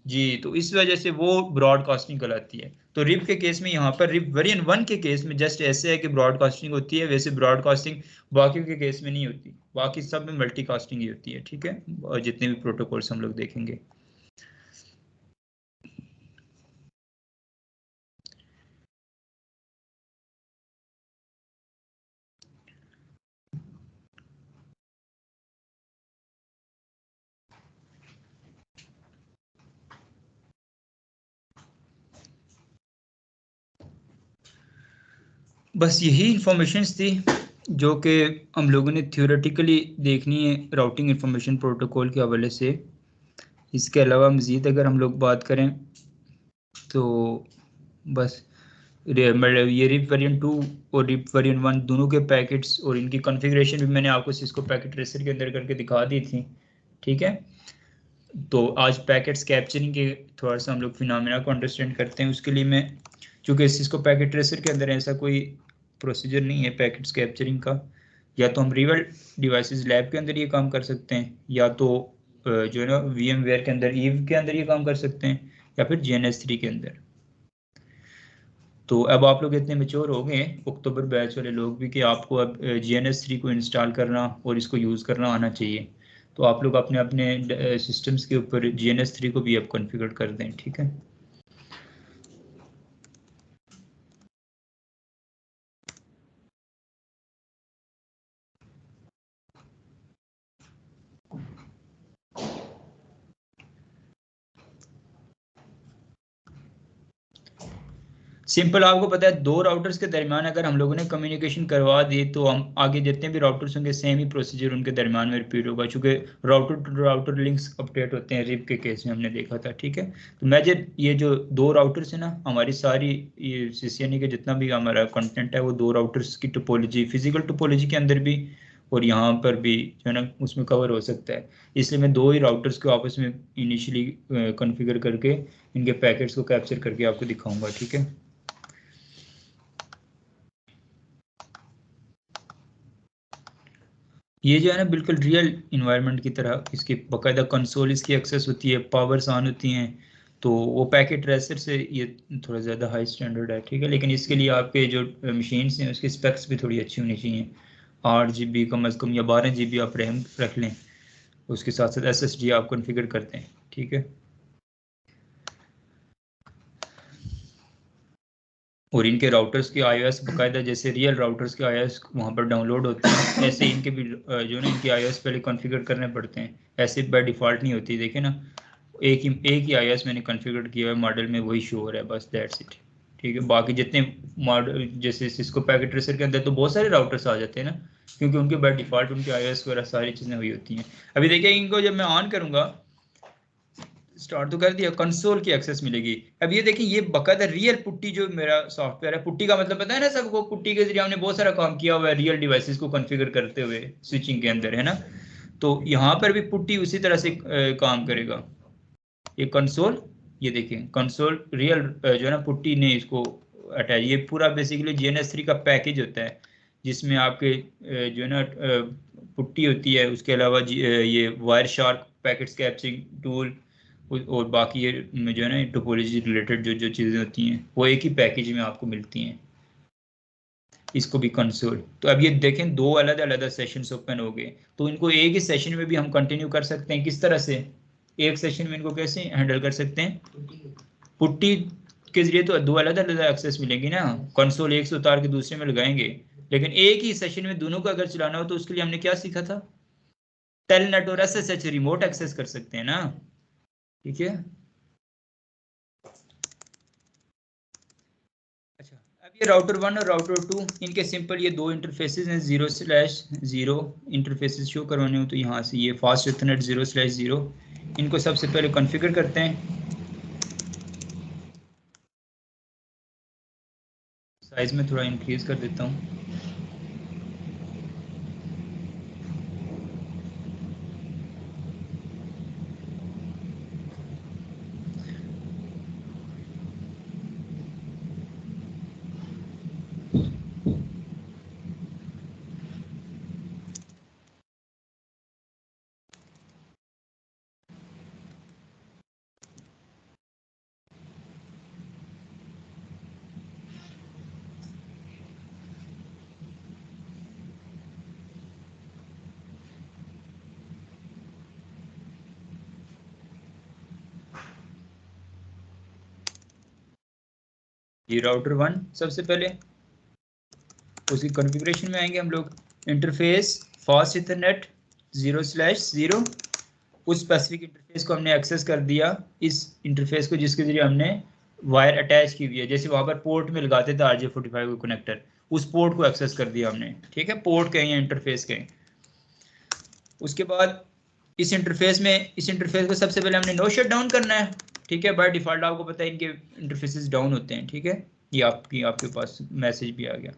जी। तो इस वजह से वो ब्रॉडकास्टिंग कहलाती है। तो रिप के केस में यहाँ पर रिप वेरिएंट 1 के केस में जस्ट ऐसे है कि ब्रॉडकास्टिंग होती है, वैसे ब्रॉडकास्टिंग बाकी के केस में नहीं होती, बाकी सब में मल्टीकास्टिंग ही होती है, ठीक है, और जितने भी प्रोटोकॉल्स हम लोग देखेंगे। बस यही इंफॉर्मेशंस थी जो कि हम लोगों ने थियोरेटिकली देखनी है राउटिंग इंफॉर्मेशन प्रोटोकॉल के हवाले से। इसके अलावा मज़ीद अगर हम लोग बात करें तो बस मतलब ये रिप वेरिएंट 2 और रिप वेरिएंट 1 दोनों के पैकेट्स और इनकी कॉन्फ़िगरेशन भी मैंने आपको सिस्को पैकेट ट्रेसर के अंदर करके दिखा दी थी, ठीक है। तो आज पैकेट्स कैप्चरिंग के थोड़ा सा हम लोग फिनोमेना को अंडरस्टैंड करते हैं। उसके लिए मैं, चूँकि सिस्को पैकेट ट्रेसर के अंदर ऐसा कोई प्रोसीजर नहीं है पैकेट्स कैप्चरिंग का, या तो हम रियल डिवाइसेस लैब के अंदर ये काम कर सकते हैं, या तो जो है ना VMware के अंदर ईव के अंदर ये काम कर सकते हैं, या फिर GNS3 के अंदर। तो अब आप लोग इतने मेच्योर हो गए अक्टूबर बैच वाले लोग भी कि आपको अब GNS3 को इंस्टॉल करना और इसको यूज़ करना आना चाहिए। तो आप लोग अपने अपने सिस्टम्स के ऊपर GNS3 को भी अब कॉन्फ़िगर कर दें, ठीक है। सिंपल, आपको पता है दो राउटर्स के दरमियान अगर हम लोगों ने कम्युनिकेशन करवा दी तो हम आगे जितने भी राउटर्स होंगे सेम ही प्रोसीजर उनके दरमियान में रिपीट होगा, चूंकि router to router links update होते हैं, रिप के केस में हमने देखा था, ठीक है। तो मेजर ये जो दो राउटर्स है ना, हमारी सारी ये CCNA के जितना भी हमारा कंटेंट है वो दो राउटर्स की टोपोलॉजी, फिजिकल टोपोलॉजी के अंदर भी और यहाँ पर भी जो है ना उसमें कवर हो सकता है। इसलिए मैं दो ही राउटर्स को आपस में इनिशियली कॉन्फ़िगर करके इनके पैकेट्स को कैप्चर करके आपको दिखाऊंगा, ठीक है। ये जो है ना बिल्कुल रियल इन्वायरमेंट की तरह इसकी बाकायदा कंसोल इसकी एक्सेस होती है, पावर्स ऑन होती हैं। तो वो पैकेट ट्रेसर से ये थोड़ा ज़्यादा हाई स्टैंडर्ड है, ठीक है, लेकिन इसके लिए आपके जो मशीन्स हैं उसकी स्पेक्स भी थोड़ी अच्छी होनी चाहिए। 8 GB कम अज़ कम या 12 GB आप रैम रख लें, उसके साथ साथ SSD आप कॉन्फ़िगर करते हैं, ठीक है। और इनके राउटर्स के iOS बाकायदा जैसे रियल राउटर्स के iOS वहाँ पर डाउनलोड होते हैं, ऐसे इनके भी जो ना इनके iOS पहले कॉन्फ़िगर करने पड़ते हैं, ऐसे बाय डिफ़ॉल्ट नहीं होती, देखें ना एक ही iOS मैंने कॉन्फ़िगर किया है मॉडल में, वही शो हो रहा है, बस दैट्स इट, ठीक है। बाकी जितने मॉडल जैसे सिस्को पैकेट ट्रेसर के अंदर तो बहुत सारे राउटर्स आ जाते हैं ना, क्योंकि उनके बाय डिफ़ॉल्ट उनके iOS वगैरह सारी चीज़ें हुई होती हैं। अभी देखिए इनको जब मैं ऑन करूँगा, स्टार्ट तो कर दिया, कंसोल की एक्सेस मिलेगी। अब ये देखिए ये बकायदा रियल पुट्टी जो मेरा सॉफ्टवेयर है, पुट्टी का मतलब पता है ना सबको, पुट्टी के जरिए हमने बहुत सारा काम किया हुआ है रियल डिवाइसेस को कॉन्फ़िगर करते हुए स्विचिंग के अंदर, है ना। तो यहाँ पर भी पुट्टी उसी तरह से काम करेगा। ये कंसोल, ये देखिए कंसोल रियल जो है ना पुट्टी ने इसको अटैच, ये पूरा बेसिकली GNS3 का पैकेज होता है जिसमें आपके जो है ना पुट्टी होती है, उसके अलावा ये wire shark packets capturing tool और बाकी ये जो है ना टोपोलॉजी रिलेटेड जो जो चीज़ें होती हैं वो एक ही पैकेज में आपको मिलती हैं, इसको भी कंसोल। तो अब ये देखें दो अलग अलग सेशंस ओपन हो गए, तो इनको एक ही सेशन में भी हम कंटिन्यू कर सकते हैं। किस तरह से एक सेशन में इनको कैसे हैंडल कर सकते हैं, पुट्टी के जरिए तो दो अलग अलग एक्सेस मिलेंगी ना, कंसोल एक से उतार के दूसरे में लगाएंगे, लेकिन एक ही सेशन में दोनों को अगर चलाना हो तो उसके लिए हमने क्या सीखा था, टेलनेट और SSH रिमोट एक्सेस कर सकते हैं ना, ठीक है। अच्छा, अब ये राउटर 1 और राउटर 2 इनके सिंपल ये दो इंटरफेसेस हैं, 0/0 इंटरफेसेस शो करवाने हो तो यहाँ से ये फास्ट इथरनेट 0/0, इनको सबसे पहले कॉन्फ़िगर करते हैं। साइज में थोड़ा इंक्रीज कर देता हूँ। ये राउटर 1 सबसे पहले, उसकी कॉन्फ़िगरेशन में आएंगे हम लोग, इंटरफेस फास्ट इथरनेट 0/0, उस स्पेसिफिक इंटरफेस को हमने एक्सेस कर दिया, इस इंटरफेस को जिसके जरिए हमने वायर अटैच की हुई है, जैसे वहां पर पोर्ट में लगाते थे RJ45 को कनेक्टर, उस पोर्ट को एक्सेस कर दिया हमने, ठीक है, पोर्ट कहें या इंटरफेस कहें। उसके बाद इस इंटरफेस को सबसे पहले हमने नो शट डाउन करना है, ठीक है, बाय डिफॉल्ट आपको पता है इनके इंटरफेसेस डाउन होते हैं, ठीक है, ये आपके पास मैसेज भी आ गया।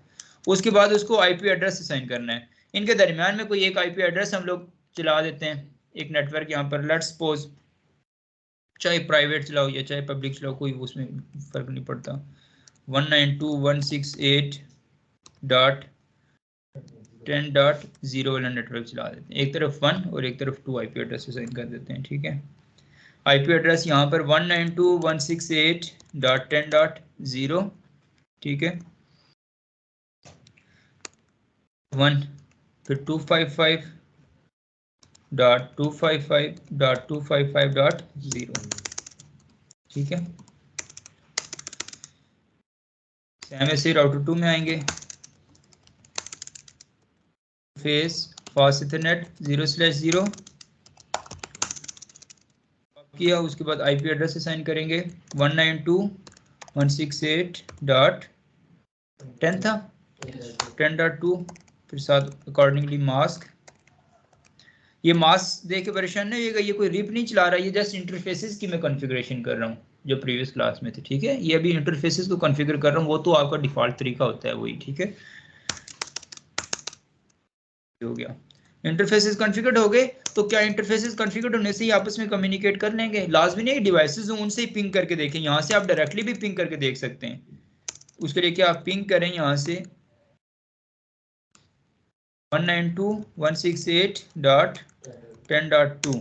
उसके बाद उसको आईपी एड्रेस असाइन करना है, इनके दरमियान में कोई एक आईपी एड्रेस हम लोग चला देते हैं, एक नेटवर्क यहाँ पर, लेट्स सपोज चाहे प्राइवेट चलाओ या चाहे पब्लिक चलाओ, कोई उसमें फर्क नहीं पड़ता, 192.168.10.0 वाला नेटवर्क चला देते हैं, एक तरफ 1 और एक तरफ 2 आईपी एड्रेस असाइन कर देते हैं, ठीक है। आईपी एड्रेस यहाँ पर 192.168.10.0, ठीक है, 1, फिर 255.255.255.0, ठीक है। सेम ऐसे राउटर 2 में आएंगे, फेस फास्ट इथरनेट 0/0 किया, उसके बाद आईपी एड्रेस असाइन करेंगे 192.168.10 था, 10.2, फिर साथ अकॉर्डिंगली मास्क। ये मास्क देख के परेशान नहीं होगा, ये कोई रिप नहीं चला रहा, ये जस्ट इंटरफेसेस की मैं कॉन्फ़िगरेशन कर रहा हूँ जो प्रीवियस क्लास में थे, ठीक है, ये अभी इंटरफेसेस को कॉन्फ़िगर कर रहा हूँ, वो तो आपका डिफॉल्ट तरीका होता है वही, ठीक है, हो गया। इंटरफेसेस कॉन्फ़िगर्ड हो गए, तो क्या इंटरफेसेस कॉन्फ़िगर्ड होने से ही आपस में कम्युनिकेट कर लेंगे? लाजमी नहीं है डिवाइसेस उनसे ही पिंग करके देखें, यहाँ से आप डायरेक्टली भी पिंग करके देख सकते हैं। उसके लिए क्या आप पिंग करें यहाँ से 192.168.10.2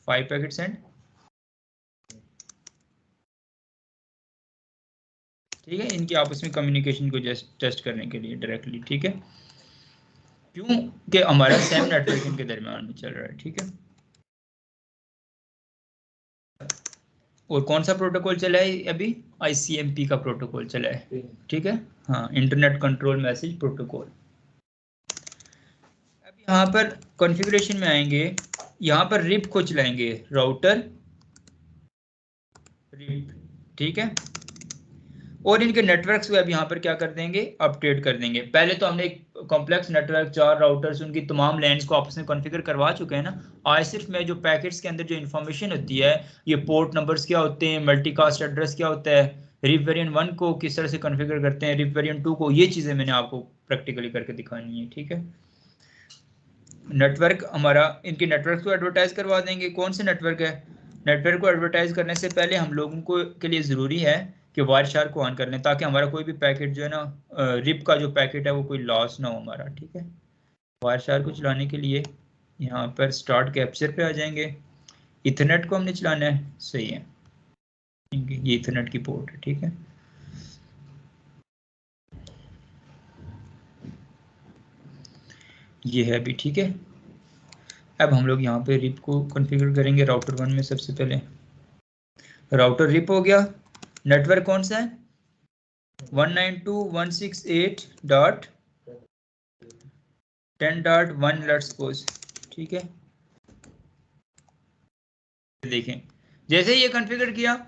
5 पैकेट सेंड, ठीक है, इनकी आपस में कम्युनिकेशन को जस्ट टेस्ट करने के लिए डायरेक्टली, ठीक है, क्योंकि हमारा सेम नेटवर्क इनके दरमियान में चल रहा है, ठीक है। और कौन सा प्रोटोकॉल चला है अभी? ICMP का प्रोटोकॉल चला है, ठीक है, हाँ, इंटरनेट कंट्रोल मैसेज प्रोटोकॉल। अब यहाँ पर कॉन्फ़िगरेशन में आएंगे, यहाँ पर रिप को चलाएंगे, राउटर रिप, ठीक है, और इनके नेटवर्क्स को अब यहाँ पर क्या कर देंगे, अपडेट कर देंगे। पहले तो हमने एक कॉम्प्लेक्स नेटवर्क 4 राउटर्स उनकी तमाम लैंड्स को आपस में कॉन्फ़िगर करवा चुके हैं ना, आज सिर्फ मैं जो पैकेट्स के अंदर जो इन्फॉर्मेशन होती है, ये पोर्ट नंबर्स क्या होते हैं, मल्टीकास्ट एड्रेस क्या होता है, रिप वेरिएंट 1 को किस तरह से कॉन्फ़िगर करते हैं, रिप वेरिएंट 2 को, ये चीज़ें मैंने आपको प्रैक्टिकली करके दिखानी है, ठीक है। नेटवर्क हमारा, इनके नेटवर्क को एडवर्टाइज करवा देंगे। कौन से नेटवर्क है? नेटवर्क को एडवर्टाइज करने से पहले हम लोगों को के लिए ज़रूरी है कि वायरशार को ऑन कर लें, ताकि हमारा कोई भी पैकेट जो है ना, रिप का जो पैकेट है वो कोई लॉस ना हो हमारा, ठीक है। वायरशार को चलाने के लिए यहाँ पर स्टार्ट कैप्चर पे आ जाएंगे, इथरनेट को हमने चलाना है, सही है, ये इथरनेट की पोर्ट है, ठीक है, ये है अभी, ठीक है। अब हम लोग यहाँ पे रिप को कॉन्फ़िगर करेंगे राउटर 1 में। सबसे पहले राउटर रिप हो गया, नेटवर्क कौन सा है? 192.168.10.1 लेट्स सपोज, ठीक है। देखें, जैसे ये कॉन्फ़िगर किया,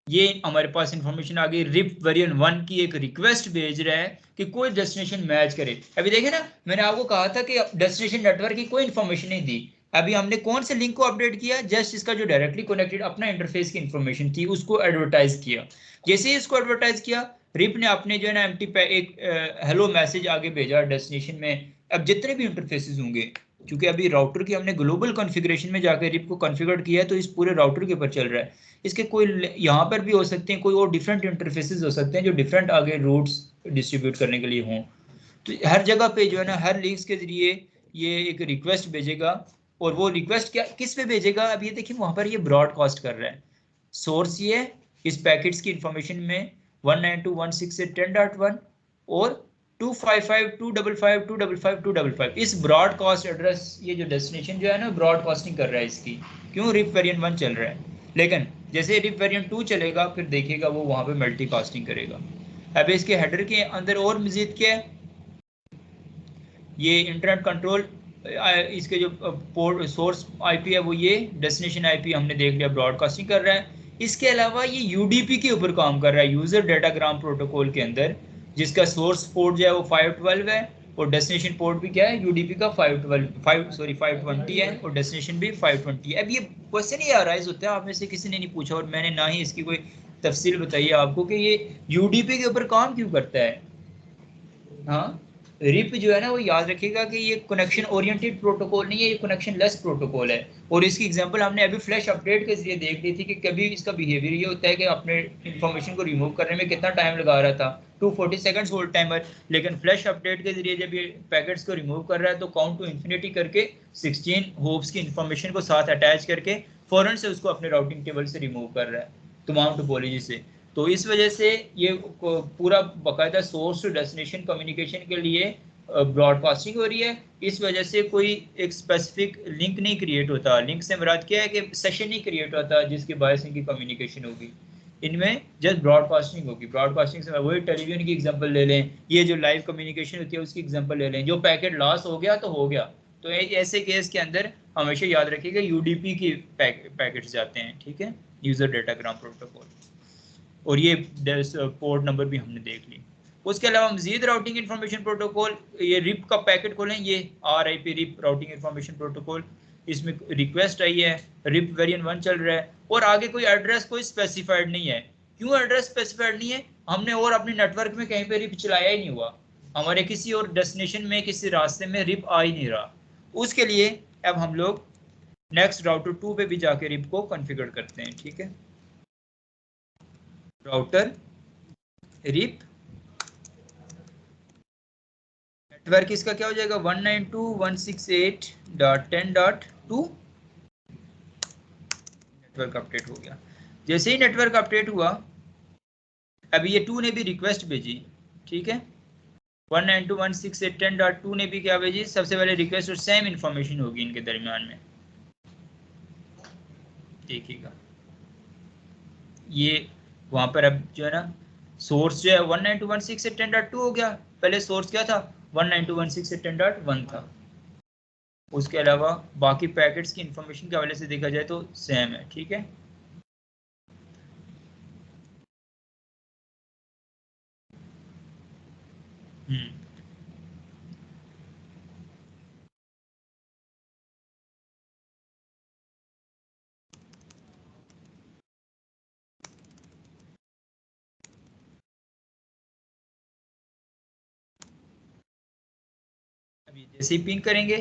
ये हमारे पास इंफॉर्मेशन आ गई, रिप वेरिएंट 1 की एक रिक्वेस्ट भेज रहा है कि कोई डेस्टिनेशन मैच करे। अभी देखें ना, मैंने आपको कहा था कि डेस्टिनेशन नेटवर्क की कोई इंफॉर्मेशन नहीं दी, अभी हमने कौन से लिंक को अपडेट किया, जस्ट इसका जो डायरेक्टली कनेक्टेड अपना इंटरफेस की इंफॉर्मेशन थी उसको एडवर्टाइज किया। जैसे ही इसको एडवर्टाइज किया, रिप ने अपने जो है ना एम्प्टी पे एक हेलो मैसेज आगे भेजा डेस्टिनेशन में। अब जितने भी इंटरफेसेस होंगे, क्योंकि अभी राउटर की हमने ग्लोबल कॉन्फ़िगरेशन में जाकर रिप को कॉन्फ़िगर किया है, तो इस पूरे राउटर के ऊपर चल रहा है। इसके कोई यहाँ पर भी हो सकते हैं, कोई और डिफरेंट इंटरफेसेस हो सकते हैं जो डिफरेंट आगे रूट्स डिस्ट्रीब्यूट करने के लिए हों, तो हर जगह पे जो है ना, हर लिंक्स के जरिए ये एक रिक्वेस्ट भेजेगा, और वो रिक्वेस्ट क्या किस पे भेजेगा? अब ये देखिए, वहां पर ये ब्रॉडकास्ट कर रहा है, सोर्स ये इस पैकेट्स की इंफॉर्मेशन में 192.168.10.1 और 255.255.255.255 इस ब्रॉडकास्ट एड्रेस, ये जो डेस्टिनेशन जो है ना ब्रॉडकास्टिंग कर रहा है इसकी, क्यों? रिप वेरिएंट 1 चल रहा है। लेकिन जैसे रिप वेरिएंट 2 चलेगा फिर देखिएगा वो वहां पे मल्टीकास्टिंग करेगा। अब इसके हेडर के अंदर और मजीद क्या है, ये इंटरनेट कंट्रोल, इसके जो पोर्ट सोर्स आईपी है वो ये, डेस्टिनेशन आईपी हमने देख लिया ब्रॉडकास्टिंग कर रहा है। इसके अलावा ये यूडीपी के ऊपर काम कर रहा है, यूजर डाटाग्राम प्रोटोकॉल के अंदर, जिसका सोर्स पोर्ट जो है वो 512 है और डेस्टिनेशन पोर्ट भी क्या है यूडीपी का 520 है और डेस्टिनेशन भी 520 है। अब ये क्वेश्चन ही अराइज होता है, आप में से किसी ने नहीं पूछा और मैंने ना ही इसकी कोई तफसील बताई है आपको कि ये यूडीपी के ऊपर काम क्यों करता है। हाँ, रिप जो है ना वो याद रखिएगा कि ये कनेक्शन ओरिएंटेड प्रोटोकॉल नहीं है, ये कनेक्शन लेस प्रोटोकॉल है। और इसकी एग्जांपल हमने अभी फ्लैश अपडेट के जरिए देख ली थी कि कभी इसका बिहेवियर ये होता है कि अपने इंफॉर्मेशन को रिमूव करने में कितना टाइम लगा रहा था, 240 सेकंड्स होल्ड टाइमर, लेकिन फ्लैश अपडेट के जरिए जब ये पैकेट्स को रिमूव कर रहा है तो काउंट टू इन्फिनिटी करके 16 होप्स की इंफॉर्मेशन को साथ अटैच करके फौरन से उसको अपने राउटिंग टेबल से रिमूव कर रहा है तमाम टोपोलॉजी से। तो इस वजह से ये पूरा बाकायदा सोर्स टू डेस्टिनेशन कम्युनिकेशन के लिए ब्रॉडकास्टिंग हो रही है। इस वजह से कोई एक स्पेसिफिक लिंक नहीं क्रिएट होता। लिंक से मुराद क्या है कि सेशन नहीं क्रिएट होता जिसके बायस इनकी कम्युनिकेशन होगी, इनमें जस्ट ब्रॉडकास्टिंग होगी। ब्रॉडकास्टिंग से वही टेलीविजन की एग्जांपल ले लें, ये जो लाइव कम्युनिकेशन होती है उसकी एग्जांपल ले लें, जो पैकेट लॉस हो गया तो हो गया। तो ऐसे केस के अंदर हमेशा याद रखिएगा यूडीपी की पैकेट्स जाते हैं, ठीक है, यूजर डाटाग्राम प्रोटोकॉल। और ये पोर्ट नंबर भी हमने देख ली। उसके अलावा मजीद राउटिंग इंफॉर्मेशन प्रोटोकॉल, ये रिप का पैकेट खोलें, ये RIP RIP routing information protocol, इसमें रिक्वेस्ट आई है, रिप वेरिएंट 1 चल रहा है और आगे कोई एड्रेस कोई स्पेसिफाइड नहीं है। क्यों एड्रेस स्पेसिफाइड नहीं है? हमने और अपने नेटवर्क में कहीं पे रिप चलाया ही नहीं हुआ, हमारे किसी और डेस्टिनेशन में किसी रास्ते में रिप आ ही नहीं रहा। उसके लिए अब हम लोग नेक्स्ट राउटर 2 पे भी जाके रिप को कॉन्फ़िगर करते हैं, ठीक है। राउटर रिप नेटवर्क इसका क्या हो जाएगा 192.168.10.2 नेटवर्क अपडेट हो गया। जैसे ही नेटवर्क अपडेट हुआ अभी ये 2 ने भी रिक्वेस्ट भेजी, ठीक है, 192.168.10.2 ने भी क्या भेजी, सबसे पहले रिक्वेस्ट और सेम इंफॉर्मेशन होगी इनके दरमियान में, देखिएगा ये वहां पर अब जो है ना सोर्स जो है 192.168.10.2 हो गया, पहले सोर्स क्या था 192.168.10.1 था। उसके अलावा बाकी पैकेट्स की इंफॉर्मेशन के हवाले से देखा जाए तो सेम है, ठीक है। अभी जैसे ही पिंग करेंगे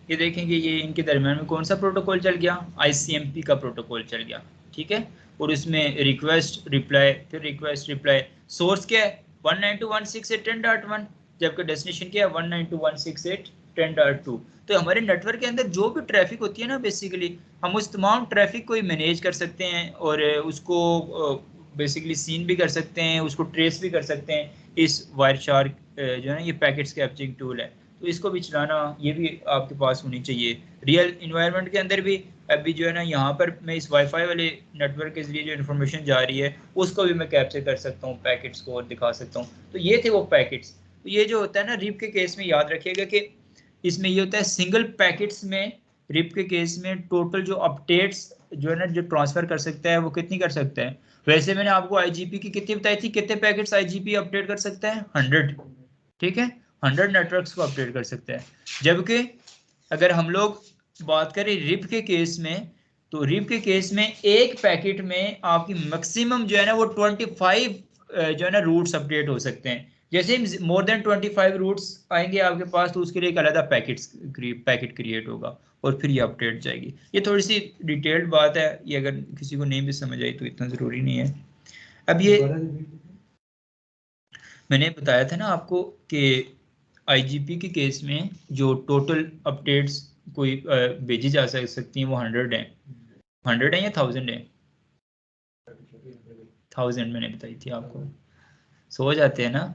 ये देखेंगे ये इनके दरमियान में कौन सा प्रोटोकॉल चल गया, ICMP का प्रोटोकॉल चल गया, ठीक है। और इसमें रिक्वेस्ट रिप्लाई फिर रिक्वेस्ट रिप्लाई, सोर्स क्या है 192.168.10.1 जबकि डेस्टिनेशन क्या है 192.168.10.2। तो हमारे नेटवर्क के अंदर जो भी ट्रैफिक होती है ना बेसिकली हम उस तमाम ट्रैफिक को ही मैनेज कर सकते हैं और उसको बेसिकली सीन भी कर सकते हैं, उसको ट्रेस भी कर सकते हैं। इस वायरशार्क जो है ना ये पैकेट्स कैप्चरिंग टूल है, तो इसको भी चलाना ये भी आपके पास होनी चाहिए रियल इन्वायरमेंट के अंदर भी। अभी जो है ना यहाँ पर मैं इस वाईफाई वाले नेटवर्क के जरिए जो इन्फॉर्मेशन जा रही है उसको भी मैं कैप्चर कर सकता हूँ, पैकेट्स को और दिखा सकता हूँ। तो ये थे वो पैकेट्स। तो ये जो होता है ना रिप के केस में याद रखिएगा कि इसमें ये होता है सिंगल पैकेट्स में, रिप के केस में टोटल जो अपडेट्स जो है ना जो ट्रांसफर कर सकता है वो कितनी कर सकता है। वैसे मैंने आपको IGP की कितनी बताई थी, कितने पैकेट्स IGP अपडेट कर सकता है 100, ठीक है, 100 नेटवर्क्स को अपडेट कर सकता है। जबकि अगर हम लोग बात करें रिप के केस में तो रिप के केस में एक पैकेट में आपकी मैक्सिमम जो है ना वो 25 जो है ना रूट्स अपडेट हो सकते हैं। जैसे मोर देन 25 रूट्स आएंगे आपके पास तो उसके लिए एक अलग पैकेट क्रिएट होगा और फिर ये अपडेट जाएगी। ये थोड़ी सी डिटेल्ड बात है, ये अगर किसी को नहीं भी समझ आई तो इतना ज़रूरी नहीं है। अब ये मैंने बताया था ना आपको कि IGP के केस में जो टोटल अपडेट्स कोई भेजी जा सकती हैं वो 100 है, 100 है या 1000 है, 1000 मैंने बताई थी आपको, सो जाते हैं ना,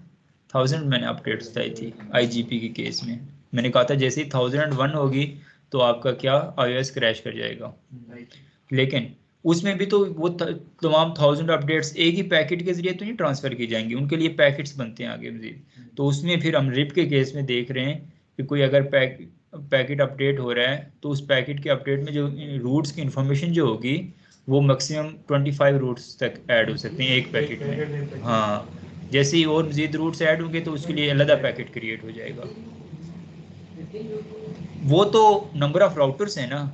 1000 मैंने अपडेट्स बताई थी IGP के केस में। मैंने कहा था जैसे ही 1001 होगी तो आपका क्या iOS क्रैश कर जाएगा। लेकिन उसमें भी तो वो तमाम 1000 अपडेट्स एक ही पैकेट के जरिए तो नहीं ट्रांसफर की जाएंगी, उनके लिए पैकेट्स बनते हैं आगे मजीद। तो उसमें फिर हम रिप के केस में देख रहे हैं कि कोई अगर पैकेट अपडेट हो रहा है तो उस पैकेट के अपडेट में जो रूट्स की इंफॉर्मेशन जो होगी वो मैक्सिमम 25 रूट्स तक ऐड हो सकते हैं एक पैकेट में। हाँ, जैसे ही और मजीद रूट्स ऐड होंगे तो उसके लिए अलग पैकेट क्रिएट हो जाएगा। वो तो नंबर ऑफ राउटर्स है ना,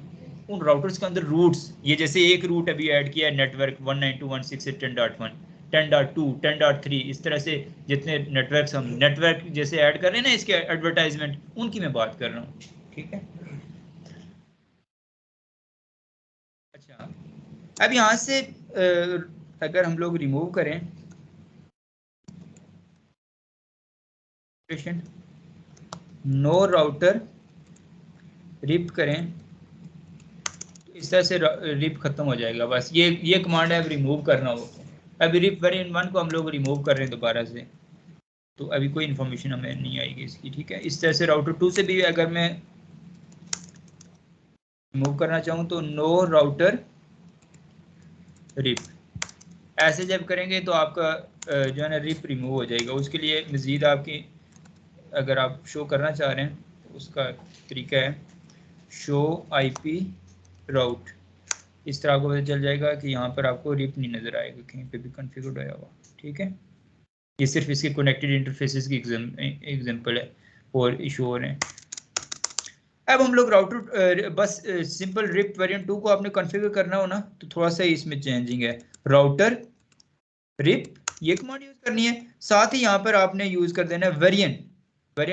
उन राउटर्स के अंदर रूट्स, ये जैसे एक रूट अभी ऐड किया है नेटवर्क 192.168.10.1 10.2 10.3 इस तरह से जितने नेटवर्क्स हम नेटवर्क जैसे ऐड कर रहे हैं ना इसके एडवर्टाइजमेंट, उनकी मैं बात कर रहा हूँ। ठीक है, अच्छा अब यहाँ से अगर हम लोग रिमूव करें नो राउटर रिप करें तो इस तरह से रिप खत्म हो जाएगा। बस ये कमांड है, अब रिमूव करना हो। अभी रिप वेरिएंट 1 को हम लोग रिमूव कर रहे हैं दोबारा से, तो अभी कोई इन्फॉर्मेशन हमें नहीं आएगी इसकी। ठीक है, इस तरह से राउटर 2 से भी अगर मैं रिमूव करना चाहूँ तो नो राउटर रिप, ऐसे जब करेंगे तो आपका जो है ना रिप रिमूव हो जाएगा। उसके लिए मज़ीद आपकी अगर आप शो करना चाह रहे हैं तो उसका तरीका है शो IP राउट। इस तरह आपको पता चल जाएगा कि यहाँ पर आपको रिप नहीं नज़र आएगा कहीं पे भी कॉन्फ़िगर्ड होया हुआ। ठीक है, ये सिर्फ इसके कनेक्टेड इंटरफेसेस की एग्जांपल है और इशू हो रहे हैं। अब हम लोग राउटर बस सिंपल रिप वेरिएंट 2 को आपने कॉन्फ़िगर करना हो ना तो थोड़ा सा इसमें चेंजिंग है, राउटर रिप ये कमांड यूज करनी है। साथ ही यहाँ पर आपने यूज कर देना है वेरिएंट।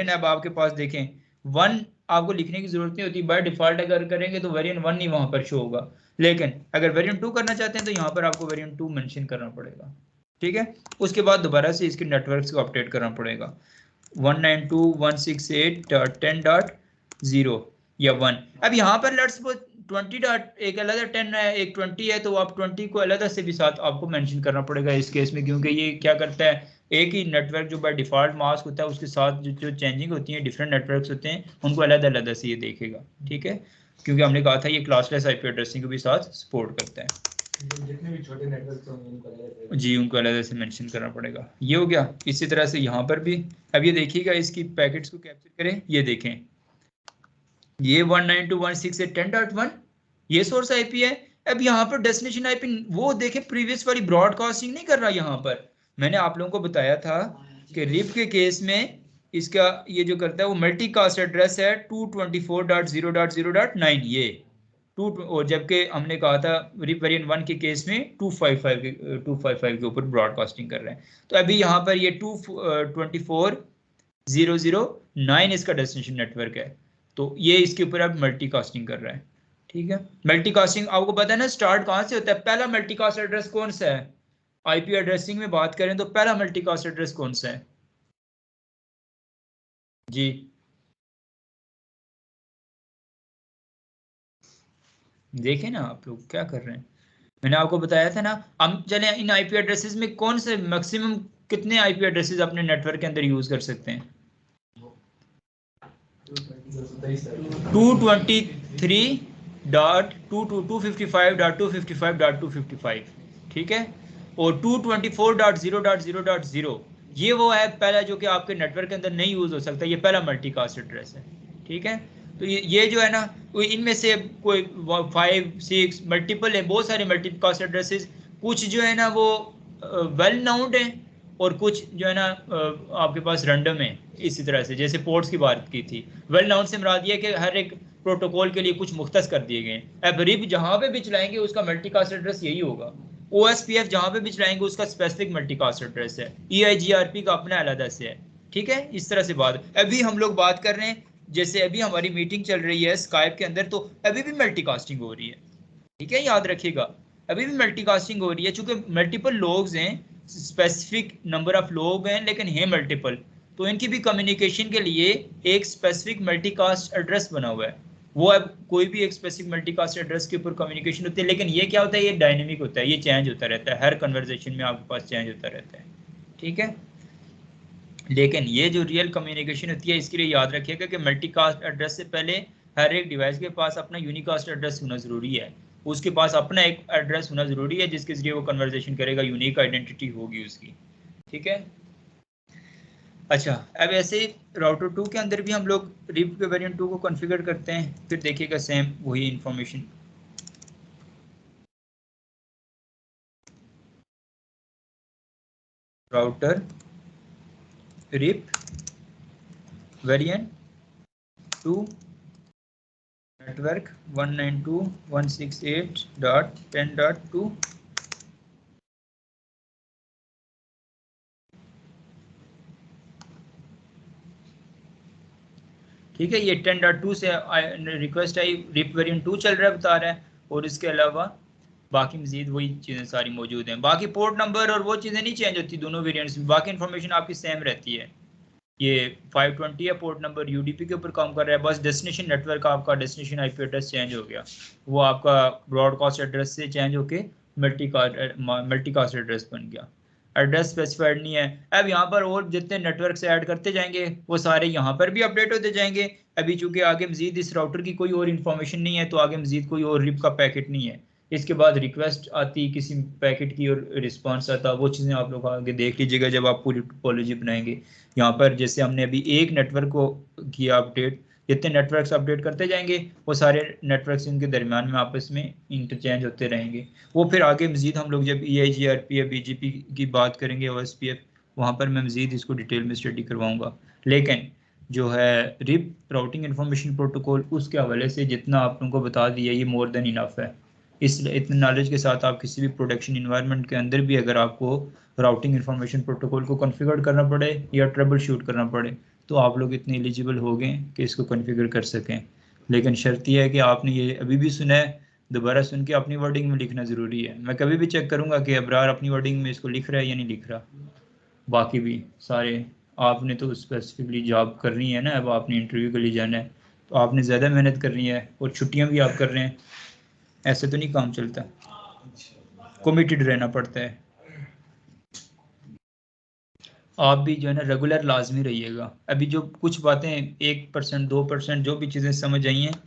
अब आपके पास देखें 1 आपको लिखने की जरूरत नहीं होती, बाय डिफॉल्ट अगर करेंगे तो वेरिएंट 1 ही वहां पर शो होगा, लेकिन अगर वेरिएंट 2 करना चाहते हैं तो यहाँ पर आपको वेरिएंट 2 मेंशन करना पड़ेगा। ठीक है, उसके बाद दोबारा से इसके नेटवर्क्स को अपडेट करना पड़ेगा 192.168.10.0 या 1। अब यहाँ पर लेट्स सपोज 20 डॉट एक अलग 10 है एक 20 है, तो आप 20 को अलग से भी साथ आपको मेंशन करना पड़ेगा इस केस में, क्योंकि ये क्या करता है एक ही नेटवर्क जो बाय डिफॉल्ट मास्क होता है उसके साथ जो चेंजिंग होती है डिफरेंट नेटवर्क्स होते हैं उनको अलग अलग से ये देखेगा। ठीक है, क्योंकि हमने कहा था ये क्लासलेस IP एड्रेसिंग को भी साथ सपोर्ट करता है। जितने भी छोटे नेटवर्क होंगे उनको जी उनको अलग से मेंशन करना पड़ेगा। ये हो गया। इसी तरह से यहाँ पर भी अब ये देखिएगा इसकी पैकेट्स को कैप्चर करें, ये देखें ये 192.168.10.1 ये सोर्स IP है। अब यहाँ पर डेस्टिनेशन IP वो देखें प्रीवियस वाली ब्रॉडकास्टिंग नहीं कर रहा। यहाँ पर मैंने आप लोगों को बताया था कि रिप के केस में इसका ये जो करता है वो मल्टीकास्ट एड्रेस है 224.0.0.9 ये 2, और जबकि हमने कहा था रिप वेरिएंट 1 के केस में 255 के ऊपर ब्रॉडकास्टिंग कर रहे हैं। तो अभी यहाँ पर ये 224.0.0.9 इसका डेस्टिनेशन नेटवर्क है, तो ये इसके ऊपर अब मल्टीकास्टिंग कर रहा है। ठीक है, मल्टीकास्टिंग आपको पता है ना स्टार्ट कहाँ से होता है, पहला मल्टीकास्ट एड्रेस कौन सा है, IP एड्रेसिंग में बात करें तो पहला मल्टीकास्ट एड्रेस कौन सा है जी। देखें ना आप लोग क्या कर रहे हैं, मैंने आपको बताया था ना। हम चले इन IP एड्रेसेस में कौन से मैक्सिमम कितने IP एड्रेसेस अपने नेटवर्क के अंदर यूज कर सकते हैं 223.255.255.255, ठीक है, और 224.0.0.0 ये वो है पहला जो कि आपके नेटवर्क के अंदर नहीं यूज हो सकता, ये पहला मल्टीकास्ट एड्रेस है। ठीक है, तो ये जो है ना इनमें से कोई 5 6 मल्टीपल है, बहुत सारे मल्टीकास्ट एड्रेसेस, कुछ जो है ना वो वेल नाउन्ड है और कुछ जो है ना आपके पास रैंडम है। इसी तरह से जैसे पोर्ट्स की बात की थी, वेल नाउन से मुराद ये कि हर एक प्रोटोकॉल के लिए कुछ मुख्तस कर दिए गए। अब रिप जहाँ पे भी चलाएंगे उसका मल्टीकास्ट एड्रेस यही होगा, OSPF जहाँ पे भी चलाएंगे उसका स्पेसिफिक मल्टीकास्ट एड्रेस है, EIGRP का अपना अलग से है। ठीक है, इस तरह से बात अभी हम लोग बात कर रहे हैं, जैसे अभी हमारी मीटिंग चल रही है स्काइप के अंदर, तो अभी भी मल्टीकास्टिंग हो रही है। ठीक है, याद रखिएगा अभी भी मल्टीकास्टिंग हो रही है, चूंकि मल्टीपल लोग हैं, स्पेसिफिक नंबर ऑफ लोग हैं लेकिन हैं मल्टीपल, तो इनकी भी कम्युनिकेशन के लिए एक स्पेसिफिक मल्टीकास्ट एड्रेस बना हुआ है। वो अब कोई भी एक स्पेसिफिक मल्टीकास्ट एड्रेस के ऊपर कम्युनिकेशन होती है, लेकिन ये क्या होता है, ये डायनेमिक होता है, ये चेंज होता रहता है, हर कन्वर्सेशन में आपके पास चेंज होता रहता है। ठीक है, लेकिन ये जो रियल कम्युनिकेशन होती है इसके लिए याद रखिएगा कि मल्टीकास्ट एड्रेस से पहले हर एक डिवाइस के पास अपना यूनिकास्ट एड्रेस होना जरूरी है, उसके पास अपना एक एड्रेस होना ज़रूरी है जिसके ज़रिए वो कन्वर्सेशन करेगा, यूनिक आइडेंटिटी होगी उसकी, ठीक है। अच्छा, अब ऐसे राउटर 2 के अंदर भी हम लोग रिप के वेरिएंट 2 को कॉन्फ़िगर करते हैं, फिर देखिएगा सेम वही information. Router RIP variant 2 network 192.168.10.2 ठीक है। ये 10.2 से रिक्वेस्ट आई, रिप वेरिएंट 2 चल रहा है बता रहा है, और इसके अलावा बाकी मजीद वही चीज़ें सारी मौजूद हैं। बाकी पोर्ट नंबर और वो चीज़ें नहीं चेंज होती दोनों वेरिएंट्स में, बाकी इन्फॉर्मेशन आपकी सेम रहती है। ये 520 है पोर्ट नंबर, यूडीपी के ऊपर काम कर रहा है, बस डेस्टिनेशन नेटवर्क आपका डेस्टिनेशन आईपी एड्रेस चेंज हो गया, वो आपका ब्रॉडकास्ट एड्रेस से चेंज होके मल्टीकास्ट एड्रेस बन गया। एड्रेस स्पेसिफाइड नहीं है। अब यहाँ पर और जितने नेटवर्क से ऐड करते जाएंगे वो सारे यहाँ पर भी अपडेट होते जाएंगे। अभी चूंकि आगे मजीद इस राउटर की कोई और इन्फॉर्मेशन नहीं है, तो आगे मजीद कोई और रिप का पैकेट नहीं है। इसके बाद रिक्वेस्ट आती किसी पैकेट की और रिस्पांस आता, वो चीज़ें आप लोग आगे देख लीजिएगा जब आप पूरी टोपोलॉजी बनाएंगे। यहाँ पर जैसे हमने अभी एक नेटवर्क को किया अपडेट, जितने नेटवर्क्स अपडेट करते जाएंगे वो सारे नेटवर्क्स इनके दरमियान में आपस में इंटरचेंज होते रहेंगे। वो फिर आगे मजीद हम लोग जब EIGRP BGP की बात करेंगे, OSPF, वहाँ पर मैं मजीद इसको डिटेल में स्टडी करवाऊँगा। लेकिन जो है रिप राउटिंग इंफॉर्मेशन प्रोटोकॉल, उसके हवाले से जितना आप लोगों को बता दिया ये मोर देन इनफ है। इस इतने नॉलेज के साथ आप किसी भी प्रोडक्शन इन्वायरमेंट के अंदर भी अगर आपको राउटिंग इंफॉर्मेशन प्रोटोकॉल को कॉन्फ़िगर करना पड़े या ट्रबल शूट करना पड़े, तो आप लोग इतने एलिजिबल हो गए कि इसको कॉन्फ़िगर कर सकें। लेकिन शर्त यह है कि आपने ये अभी भी सुना है, दोबारा सुन के अपनी वर्डिंग में लिखना ज़रूरी है। मैं कभी भी चेक करूँगा कि अबरार अपनी वर्डिंग में इसको लिख रहा है या नहीं लिख रहा। बाकी भी सारे, आपने तो स्पेसिफिकली जॉब करनी है ना, अब आपने इंटरव्यू के लिए जाना है, तो आपने ज़्यादा मेहनत करनी है, और छुट्टियाँ भी आप कर रहे हैं, ऐसे तो नहीं काम चलता, कमिटेड रहना पड़ता है। आप भी जो है ना रेगुलर लाजमी रहिएगा। अभी जो कुछ बातें 1% 2% जो भी चीज़ें समझ आई हैं